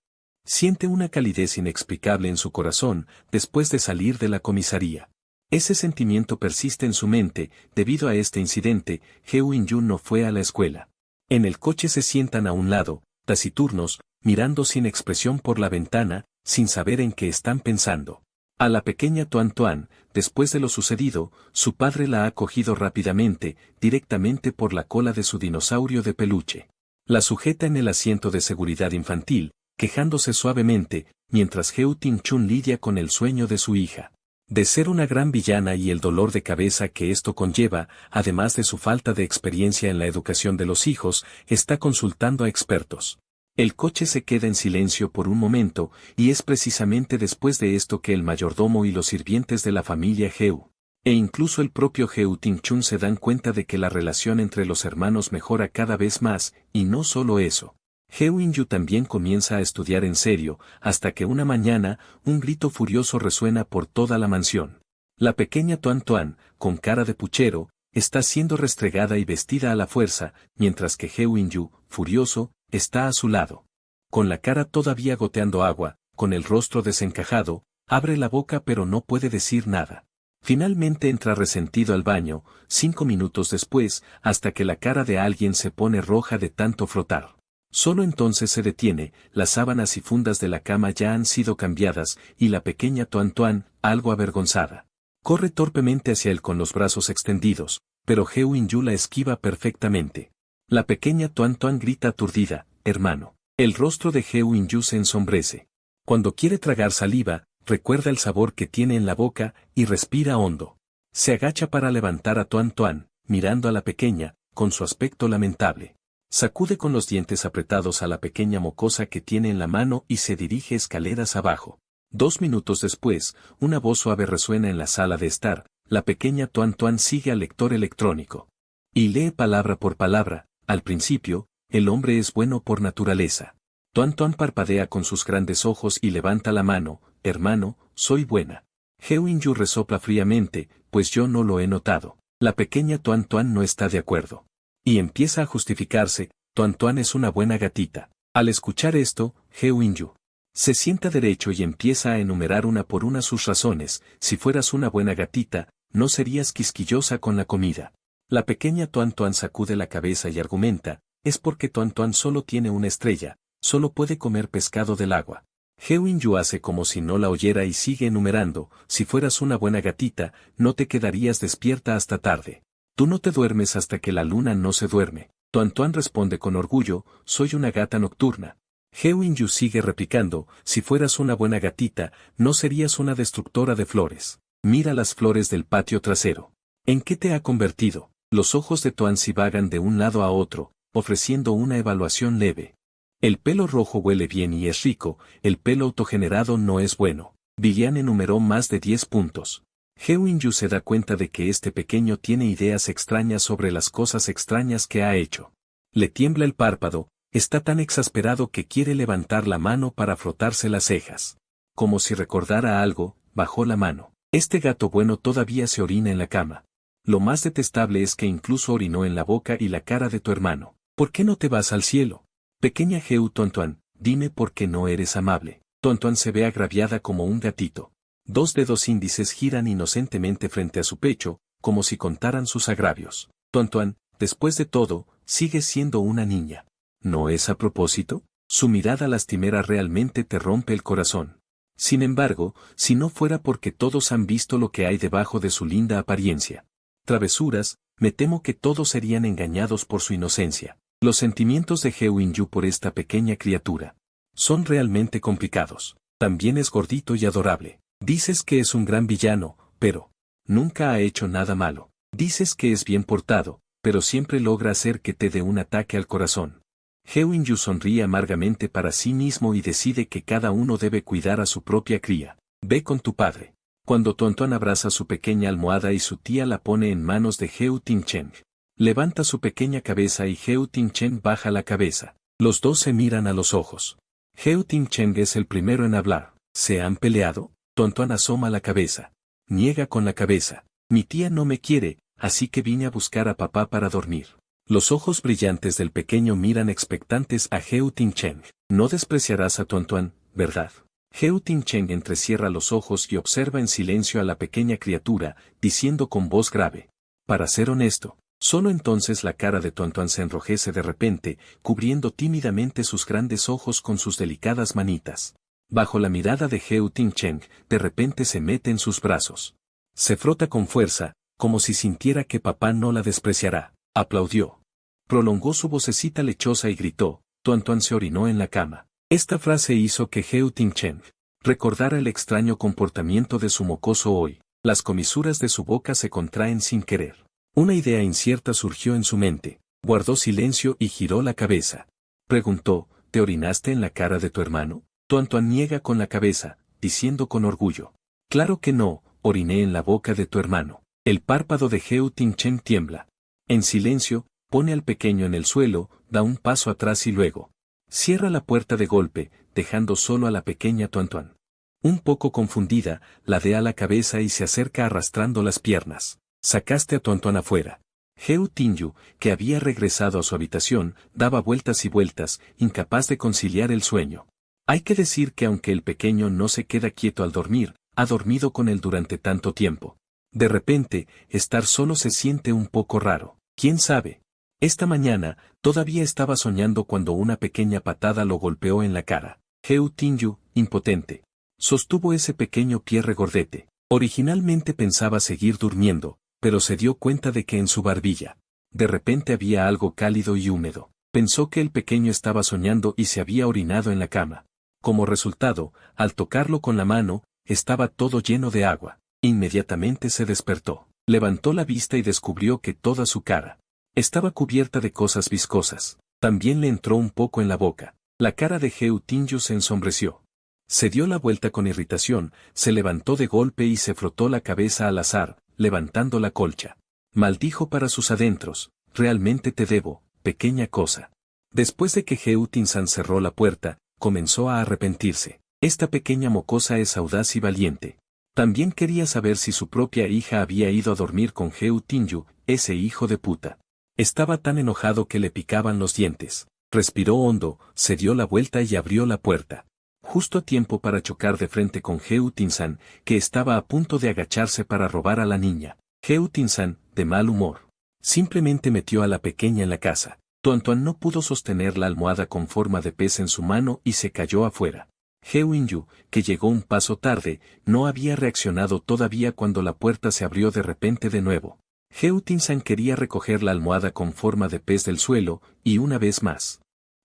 Siente una calidez inexplicable en su corazón, después de salir de la comisaría. Ese sentimiento persiste en su mente, debido a este incidente, Heo In-yu no fue a la escuela. En el coche se sientan a un lado, taciturnos, mirando sin expresión por la ventana, sin saber en qué están pensando. A la pequeña Tuan Tuan, después de lo sucedido, su padre la ha cogido rápidamente, directamente por la cola de su dinosaurio de peluche. La sujeta en el asiento de seguridad infantil, quejándose suavemente, mientras Heo Ting-chun lidia con el sueño de su hija. De ser una gran villana y el dolor de cabeza que esto conlleva, además de su falta de experiencia en la educación de los hijos, está consultando a expertos. El coche se queda en silencio por un momento, y es precisamente después de esto que el mayordomo y los sirvientes de la familia Heo, e incluso el propio Heo Ting-chun se dan cuenta de que la relación entre los hermanos mejora cada vez más, y no solo eso. Heo In-yu también comienza a estudiar en serio, hasta que una mañana, un grito furioso resuena por toda la mansión. La pequeña Tuan Tuan, con cara de puchero, está siendo restregada y vestida a la fuerza, mientras que Heo In-yu, furioso, está a su lado. Con la cara todavía goteando agua, con el rostro desencajado, abre la boca pero no puede decir nada. Finalmente entra resentido al baño, 5 minutos después, hasta que la cara de alguien se pone roja de tanto frotar. Solo entonces se detiene, las sábanas y fundas de la cama ya han sido cambiadas, y la pequeña Tuan Tuan, algo avergonzada, corre torpemente hacia él con los brazos extendidos, pero Heu Inyu la esquiva perfectamente. La pequeña Tuan Tuan grita aturdida, hermano. El rostro de Heu Inyu se ensombrece. Cuando quiere tragar saliva, recuerda el sabor que tiene en la boca y respira hondo. Se agacha para levantar a Tuan Tuan, mirando a la pequeña, con su aspecto lamentable. Sacude con los dientes apretados a la pequeña mocosa que tiene en la mano y se dirige escaleras abajo. 2 minutos después, una voz suave resuena en la sala de estar. La pequeña Tuan Tuan sigue al lector electrónico. Y lee palabra por palabra. Al principio, el hombre es bueno por naturaleza. Tuan Tuan parpadea con sus grandes ojos y levanta la mano. Hermano, soy buena. Heu Inyu resopla fríamente, pues yo no lo he notado. La pequeña Tuan Tuan no está de acuerdo. Y empieza a justificarse. Tuan Tuan es una buena gatita. Al escuchar esto, Heu Inyu se sienta derecho y empieza a enumerar una por una sus razones. Si fueras una buena gatita, no serías quisquillosa con la comida. La pequeña Tuan Tuan sacude la cabeza y argumenta, es porque Tuan Tuan solo tiene una estrella, solo puede comer pescado del agua. Heu Inyu hace como si no la oyera y sigue enumerando, si fueras una buena gatita, no te quedarías despierta hasta tarde. Tú no te duermes hasta que la luna no se duerme. Tuan Tuan responde con orgullo, soy una gata nocturna. Heu Inyu sigue replicando, si fueras una buena gatita, no serías una destructora de flores. Mira las flores del patio trasero. ¿En qué te ha convertido? Los ojos de Tuan si vagan de un lado a otro, ofreciendo una evaluación leve. El pelo rojo huele bien y es rico, el pelo autogenerado no es bueno. Vivian enumeró más de 10 puntos. Heu Inyu se da cuenta de que este pequeño tiene ideas extrañas sobre las cosas extrañas que ha hecho. Le tiembla el párpado, está tan exasperado que quiere levantar la mano para frotarse las cejas. Como si recordara algo, bajó la mano. Este gato bueno todavía se orina en la cama. Lo más detestable es que incluso orinó en la boca y la cara de tu hermano. ¿Por qué no te vas al cielo? Pequeña Heu Tuan Tuan, dime por qué no eres amable. Tuan Tuan se ve agraviada como un gatito. 2 dedos índices giran inocentemente frente a su pecho, como si contaran sus agravios. Tuan Tuan, después de todo, sigue siendo una niña. ¿No es a propósito? Su mirada lastimera realmente te rompe el corazón. Sin embargo, si no fuera porque todos han visto lo que hay debajo de su linda apariencia. Travesuras, me temo que todos serían engañados por su inocencia. Los sentimientos de Heu Inyu por esta pequeña criatura son realmente complicados. También es gordito y adorable. Dices que es un gran villano, pero nunca ha hecho nada malo. Dices que es bien portado, pero siempre logra hacer que te dé un ataque al corazón. Heu Inyu sonríe amargamente para sí mismo y decide que cada uno debe cuidar a su propia cría. Ve con tu padre. Cuando Tuan Tuan abraza su pequeña almohada y su tía la pone en manos de Heu Ting-chen. Levanta su pequeña cabeza y Heu Ting-chen baja la cabeza. Los dos se miran a los ojos. Heu Ting-chen es el primero en hablar. ¿Se han peleado? Tuan Tuan asoma la cabeza. Niega con la cabeza. Mi tía no me quiere, así que vine a buscar a papá para dormir. Los ojos brillantes del pequeño miran expectantes a Heu Ting-chen. No despreciarás a Tuan Tuan, ¿verdad? Heu Ting-chen entrecierra los ojos y observa en silencio a la pequeña criatura, diciendo con voz grave. Para ser honesto, solo entonces la cara de Tuan Tuan se enrojece de repente, cubriendo tímidamente sus grandes ojos con sus delicadas manitas. Bajo la mirada de Heu Ting-chen, de repente se mete en sus brazos. Se frota con fuerza, como si sintiera que papá no la despreciará. Aplaudió. Prolongó su vocecita lechosa y gritó, Tuan Tuan se orinó en la cama. Esta frase hizo que Heu Ting-chen recordara el extraño comportamiento de su mocoso hoy. Las comisuras de su boca se contraen sin querer. Una idea incierta surgió en su mente. Guardó silencio y giró la cabeza. Preguntó, ¿te orinaste en la cara de tu hermano? Tuan Tuan niega con la cabeza, diciendo con orgullo. Claro que no, oriné en la boca de tu hermano. El párpado de Heu Ting-chen tiembla. En silencio, pone al pequeño en el suelo, da un paso atrás y luego cierra la puerta de golpe, dejando solo a la pequeña Tuan Tuan. Un poco confundida, ladea la cabeza y se acerca arrastrando las piernas. Sacaste a Tuan Tuan afuera. Heu Ting-yu, que había regresado a su habitación, daba vueltas y vueltas, incapaz de conciliar el sueño. Hay que decir que aunque el pequeño no se queda quieto al dormir, ha dormido con él durante tanto tiempo. De repente, estar solo se siente un poco raro. ¿Quién sabe? Esta mañana, todavía estaba soñando cuando una pequeña patada lo golpeó en la cara. Heu Ting-yu, impotente, sostuvo ese pequeño pie regordete. Originalmente pensaba seguir durmiendo, pero se dio cuenta de que en su barbilla, de repente había algo cálido y húmedo. Pensó que el pequeño estaba soñando y se había orinado en la cama. Como resultado, al tocarlo con la mano, estaba todo lleno de agua. Inmediatamente se despertó. Levantó la vista y descubrió que toda su cara estaba cubierta de cosas viscosas. También le entró un poco en la boca. La cara de Heu Tinju se ensombreció. Se dio la vuelta con irritación, se levantó de golpe y se frotó la cabeza al azar, levantando la colcha. Maldijo para sus adentros: realmente te debo, pequeña cosa. Después de que Heu Tinsan cerró la puerta, comenzó a arrepentirse. Esta pequeña mocosa es audaz y valiente. También quería saber si su propia hija había ido a dormir con Heu Tinju, ese hijo de puta. Estaba tan enojado que le picaban los dientes. Respiró hondo, se dio la vuelta y abrió la puerta. Justo a tiempo para chocar de frente con Heu Tinsan, que estaba a punto de agacharse para robar a la niña. Heu Tinsan, de mal humor, simplemente metió a la pequeña en la casa. Tuan no pudo sostener la almohada con forma de pez en su mano y se cayó afuera. Heu Inyu, que llegó un paso tarde, no había reaccionado todavía cuando la puerta se abrió de repente de nuevo. Heu Tinsan quería recoger la almohada con forma de pez del suelo, y una vez más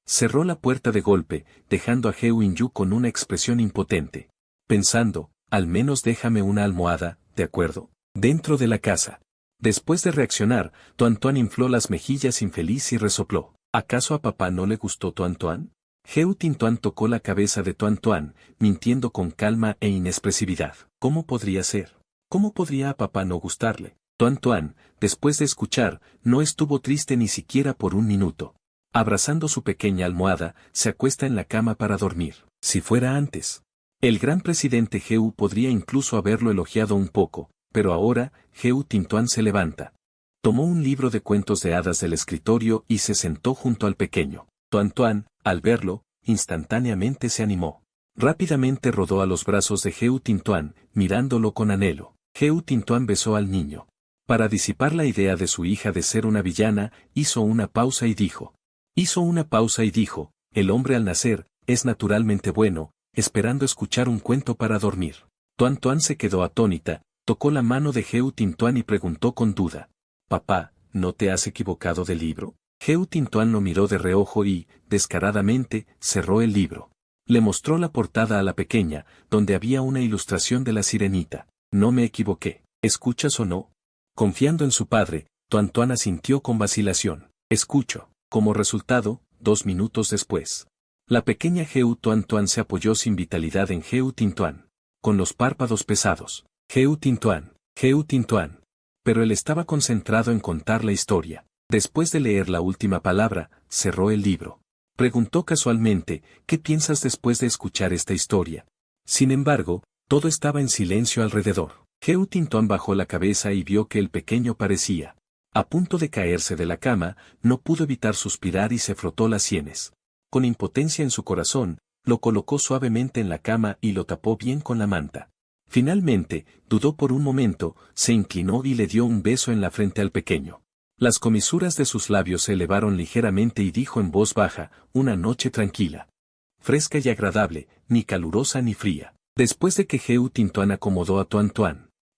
cerró la puerta de golpe, dejando a Heu Inyu con una expresión impotente. Pensando: al menos déjame una almohada, ¿de acuerdo?, dentro de la casa. Después de reaccionar, Tuan infló las mejillas infeliz y resopló. ¿Acaso a papá no le gustó Tuan? Heu Tintuan tocó la cabeza de Tuan, mintiendo con calma e inexpresividad. ¿Cómo podría ser? ¿Cómo podría a papá no gustarle? Tuan, después de escuchar, no estuvo triste ni siquiera por un minuto. Abrazando su pequeña almohada, se acuesta en la cama para dormir. Si fuera antes, el gran presidente Heu podría incluso haberlo elogiado un poco, pero ahora, Heu Tintuan se levanta. Tomó un libro de cuentos de hadas del escritorio y se sentó junto al pequeño. Tuan, al verlo, instantáneamente se animó. Rápidamente rodó a los brazos de Heu Tintuan, mirándolo con anhelo. Heu Tintuan besó al niño. Para disipar la idea de su hija de ser una villana, hizo una pausa y dijo: el hombre al nacer, es naturalmente bueno, esperando escuchar un cuento para dormir. Tuan se quedó atónita, tocó la mano de Heu Tintuan y preguntó con duda: papá, ¿no te has equivocado de libro? Heu Tintuan lo miró de reojo y, descaradamente, cerró el libro. Le mostró la portada a la pequeña, donde había una ilustración de la sirenita. No me equivoqué. ¿Escuchas o no? Confiando en su padre, Tuan asintió con vacilación. Escucho. Como resultado, 2 minutos después, la pequeña Heu Tuan se apoyó sin vitalidad en Heu Tintuan, con los párpados pesados. Heu Tintuan. Pero él estaba concentrado en contar la historia. Después de leer la última palabra, cerró el libro. Preguntó casualmente: ¿qué piensas después de escuchar esta historia? Sin embargo, todo estaba en silencio alrededor. Heu Tintuan bajó la cabeza y vio que el pequeño parecía a punto de caerse de la cama. No pudo evitar suspirar y se frotó las sienes. Con impotencia en su corazón, lo colocó suavemente en la cama y lo tapó bien con la manta. Finalmente, dudó por un momento, se inclinó y le dio un beso en la frente al pequeño. Las comisuras de sus labios se elevaron ligeramente y dijo en voz baja: una noche tranquila, fresca y agradable, ni calurosa ni fría. Después de que Heu Tintuan acomodó a Tuan,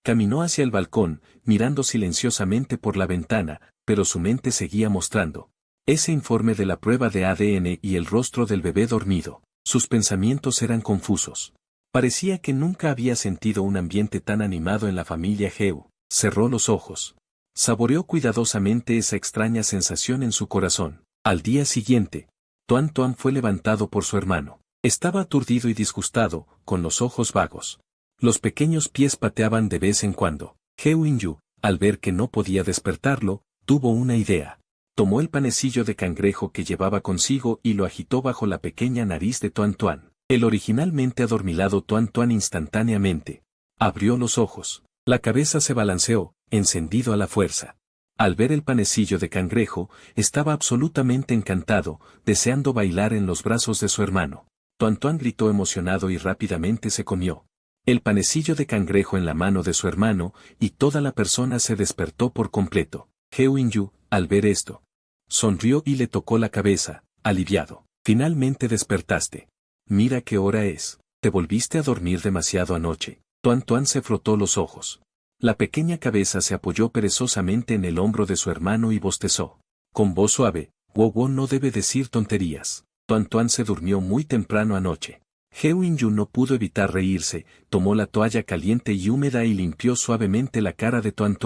caminó hacia el balcón, mirando silenciosamente por la ventana, pero su mente seguía mostrando ese informe de la prueba de ADN y el rostro del bebé dormido. Sus pensamientos eran confusos. Parecía que nunca había sentido un ambiente tan animado en la familia Heu. Cerró los ojos. Saboreó cuidadosamente esa extraña sensación en su corazón. Al día siguiente, Tuan fue levantado por su hermano. Estaba aturdido y disgustado, con los ojos vagos. Los pequeños pies pateaban de vez en cuando. Heu Inyu, al ver que no podía despertarlo, tuvo una idea. Tomó el panecillo de cangrejo que llevaba consigo y lo agitó bajo la pequeña nariz de Tuan. El originalmente adormilado Tuan instantáneamente abrió los ojos. La cabeza se balanceó, encendido a la fuerza. Al ver el panecillo de cangrejo, estaba absolutamente encantado, deseando bailar en los brazos de su hermano. Tuan gritó emocionado y rápidamente se comió el panecillo de cangrejo en la mano de su hermano, y toda la persona se despertó por completo. Heu Inyu, al ver esto, sonrió y le tocó la cabeza, aliviado. Finalmente despertaste. Mira qué hora es. ¿Te volviste a dormir demasiado anoche? Tuan se frotó los ojos. La pequeña cabeza se apoyó perezosamente en el hombro de su hermano y bostezó. Con voz suave, Wo no debe decir tonterías. Tuan se durmió muy temprano anoche. Heo In-yu no pudo evitar reírse, tomó la toalla caliente y húmeda y limpió suavemente la cara de Tuan.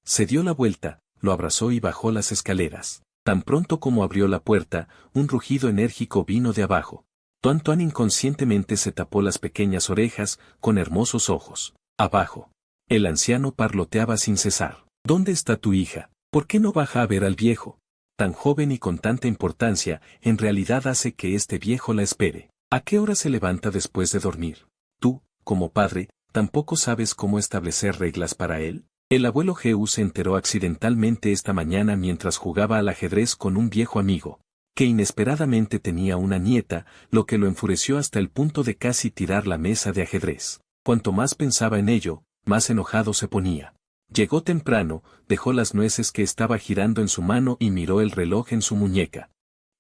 Se dio la vuelta, lo abrazó y bajó las escaleras. Tan pronto como abrió la puerta, un rugido enérgico vino de abajo. Tuan inconscientemente se tapó las pequeñas orejas, con hermosos ojos. Abajo. El anciano parloteaba sin cesar. ¿Dónde está tu hija? ¿Por qué no baja a ver al viejo? Tan joven y con tanta importancia, en realidad hace que este viejo la espere. ¿A qué hora se levanta después de dormir? Tú, como padre, ¿tampoco sabes cómo establecer reglas para él? El abuelo Heo se enteró accidentalmente esta mañana mientras jugaba al ajedrez con un viejo amigo, que inesperadamente tenía una nieta, lo que lo enfureció hasta el punto de casi tirar la mesa de ajedrez. Cuanto más pensaba en ello, más enojado se ponía. Llegó temprano, dejó las nueces que estaba girando en su mano y miró el reloj en su muñeca.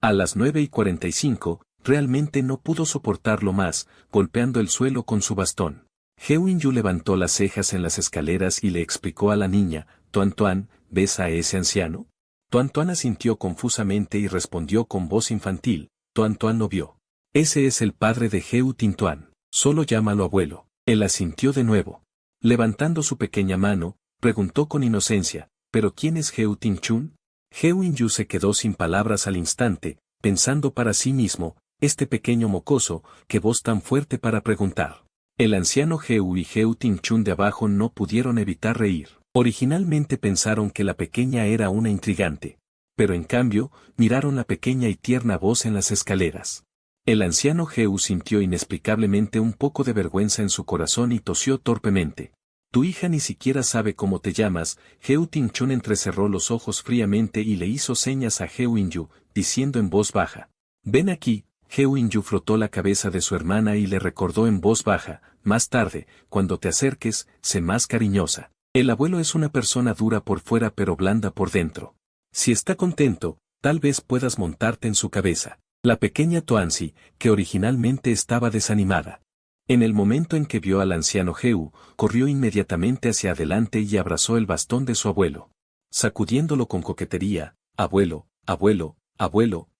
A las 9:45, realmente no pudo soportarlo más, golpeando el suelo con su bastón. Heo In-yu levantó las cejas en las escaleras y le explicó a la niña, Tuan, ¿ves a ese anciano? Tuan asintió confusamente y respondió con voz infantil, Tuan lo vio. Ese es el padre de Heo Tin-tuan, solo llámalo abuelo. Él asintió de nuevo. Levantando su pequeña mano, preguntó con inocencia, ¿pero quién es Heo Tin-chun? Heo In-yu se quedó sin palabras al instante, pensando para sí mismo, este pequeño mocoso, qué voz tan fuerte para preguntar. El anciano Heo y Heo Tin-chun de abajo no pudieron evitar reír. Originalmente pensaron que la pequeña era una intrigante. Pero en cambio, miraron la pequeña y tierna voz en las escaleras. El anciano Heo sintió inexplicablemente un poco de vergüenza en su corazón y tosió torpemente. Tu hija ni siquiera sabe cómo te llamas. Heo Tin-chun entrecerró los ojos fríamente y le hizo señas a Heo In-yu, diciendo en voz baja. Ven aquí. Heo In-yu frotó la cabeza de su hermana y le recordó en voz baja, más tarde, cuando te acerques, sé más cariñosa. El abuelo es una persona dura por fuera pero blanda por dentro. Si está contento, tal vez puedas montarte en su cabeza. La pequeña Tuanzi, que originalmente estaba desanimada. En el momento en que vio al anciano Heo, corrió inmediatamente hacia adelante y abrazó el bastón de su abuelo. Sacudiéndolo con coquetería, abuelo,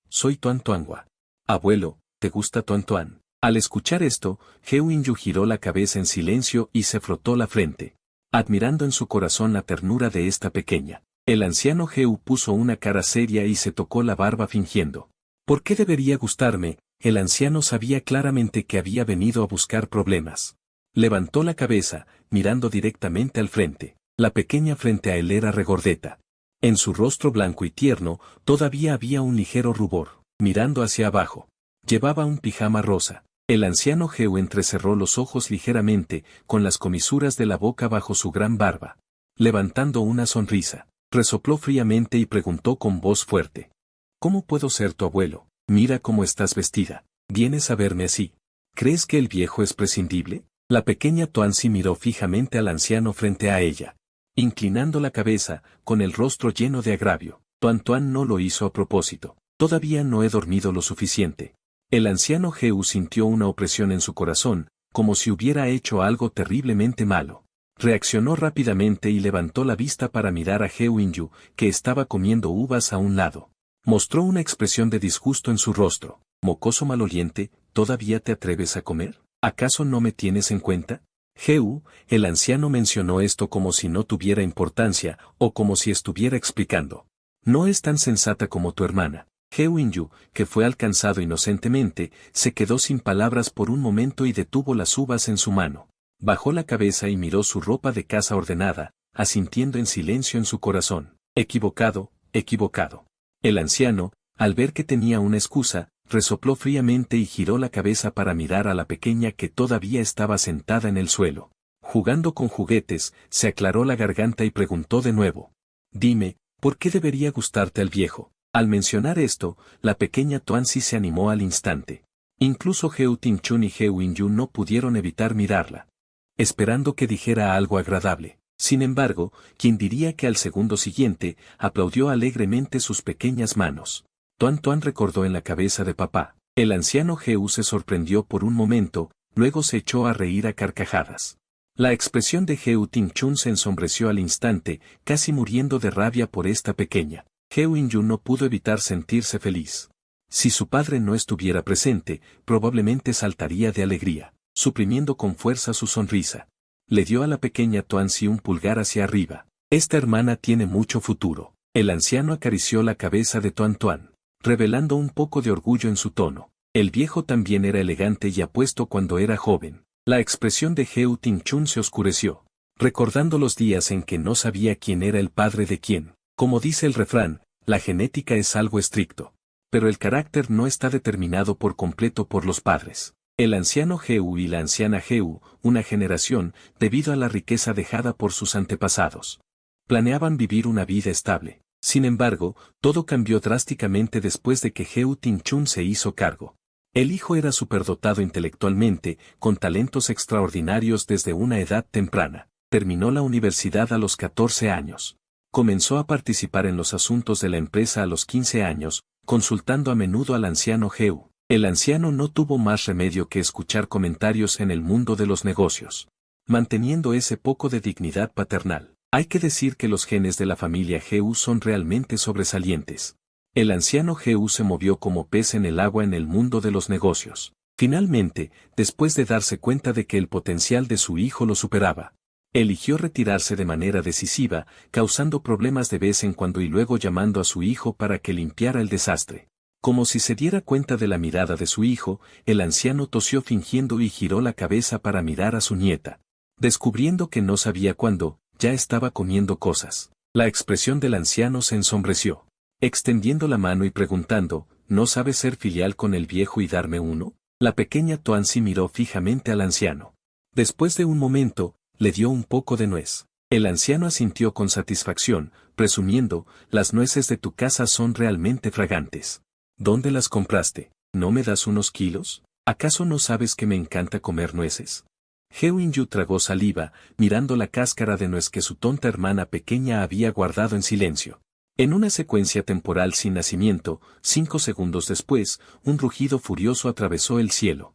soy Tuanhua. Abuelo, ¿te gusta Tuan? Al escuchar esto, Heo In-yu giró la cabeza en silencio y se frotó la frente, admirando en su corazón la ternura de esta pequeña. El anciano Heo puso una cara seria y se tocó la barba fingiendo. ¿Por qué debería gustarme? El anciano sabía claramente que había venido a buscar problemas. Levantó la cabeza, mirando directamente al frente. La pequeña frente a él era regordeta. En su rostro blanco y tierno, todavía había un ligero rubor. Mirando hacia abajo. Llevaba un pijama rosa. El anciano Heo entrecerró los ojos ligeramente, con las comisuras de la boca bajo su gran barba. Levantando una sonrisa, resopló fríamente y preguntó con voz fuerte. ¿Cómo puedo ser tu abuelo? Mira cómo estás vestida. ¿Vienes a verme así? ¿Crees que el viejo es prescindible? La pequeña Tuanzi miró fijamente al anciano frente a ella. Inclinando la cabeza, con el rostro lleno de agravio. Tuan no lo hizo a propósito. Todavía no he dormido lo suficiente. El anciano Heo sintió una opresión en su corazón, como si hubiera hecho algo terriblemente malo. Reaccionó rápidamente y levantó la vista para mirar a Heo In-yu, que estaba comiendo uvas a un lado. Mostró una expresión de disgusto en su rostro. Mocoso maloliente, ¿todavía te atreves a comer? ¿Acaso no me tienes en cuenta? Heo, el anciano mencionó esto como si no tuviera importancia, o como si estuviera explicando. No es tan sensata como tu hermana. Heo In-yu, que fue alcanzado inocentemente, se quedó sin palabras por un momento y detuvo las uvas en su mano. Bajó la cabeza y miró su ropa de casa ordenada, asintiendo en silencio en su corazón. Equivocado. El anciano, al ver que tenía una excusa, resopló fríamente y giró la cabeza para mirar a la pequeña que todavía estaba sentada en el suelo. Jugando con juguetes, se aclaró la garganta y preguntó de nuevo. Dime, ¿por qué debería gustarte al viejo? Al mencionar esto, la pequeña Tuanzi se animó al instante. Incluso Heo Tin-chun y Heo In-yu no pudieron evitar mirarla, esperando que dijera algo agradable. Sin embargo, quien diría que al segundo siguiente, aplaudió alegremente sus pequeñas manos. Tuan recordó en la cabeza de papá. El anciano Heo se sorprendió por un momento, luego se echó a reír a carcajadas. La expresión de Heo Ting-chun se ensombreció al instante, casi muriendo de rabia por esta pequeña. Heo In-yu no pudo evitar sentirse feliz. Si su padre no estuviera presente, probablemente saltaría de alegría, suprimiendo con fuerza su sonrisa. Le dio a la pequeña Toansi un pulgar hacia arriba. Esta hermana tiene mucho futuro. El anciano acarició la cabeza de Toan Toan, revelando un poco de orgullo en su tono. El viejo también era elegante y apuesto cuando era joven. La expresión de Heo Ting-chun se oscureció, recordando los días en que no sabía quién era el padre de quién. Como dice el refrán, la genética es algo estricto, pero el carácter no está determinado por completo por los padres. El anciano Heo y la anciana Heo, una generación, debido a la riqueza dejada por sus antepasados, planeaban vivir una vida estable. Sin embargo, todo cambió drásticamente después de que Heo Ting-chun se hizo cargo. El hijo era superdotado intelectualmente, con talentos extraordinarios desde una edad temprana. Terminó la universidad a los 14 años. Comenzó a participar en los asuntos de la empresa a los 15 años, consultando a menudo al anciano Heo. El anciano no tuvo más remedio que escuchar comentarios en el mundo de los negocios, manteniendo ese poco de dignidad paternal. Hay que decir que los genes de la familia Heo son realmente sobresalientes. El anciano Heo se movió como pez en el agua en el mundo de los negocios. Finalmente, después de darse cuenta de que el potencial de su hijo lo superaba, eligió retirarse de manera decisiva, causando problemas de vez en cuando y luego llamando a su hijo para que limpiara el desastre. Como si se diera cuenta de la mirada de su hijo, el anciano tosió fingiendo y giró la cabeza para mirar a su nieta, descubriendo que no sabía cuándo, ya estaba comiendo cosas. La expresión del anciano se ensombreció, extendiendo la mano y preguntando, ¿no sabes ser filial con el viejo y darme uno? La pequeña Toansi miró fijamente al anciano. Después de un momento, le dio un poco de nuez. El anciano asintió con satisfacción, presumiendo, las nueces de tu casa son realmente fragantes. ¿Dónde las compraste? ¿No me das unos kilos? ¿Acaso no sabes que me encanta comer nueces? Heo In-yu tragó saliva, mirando la cáscara de nuez que su tonta hermana pequeña había guardado en silencio. En una secuencia temporal sin nacimiento, 5 segundos después, un rugido furioso atravesó el cielo.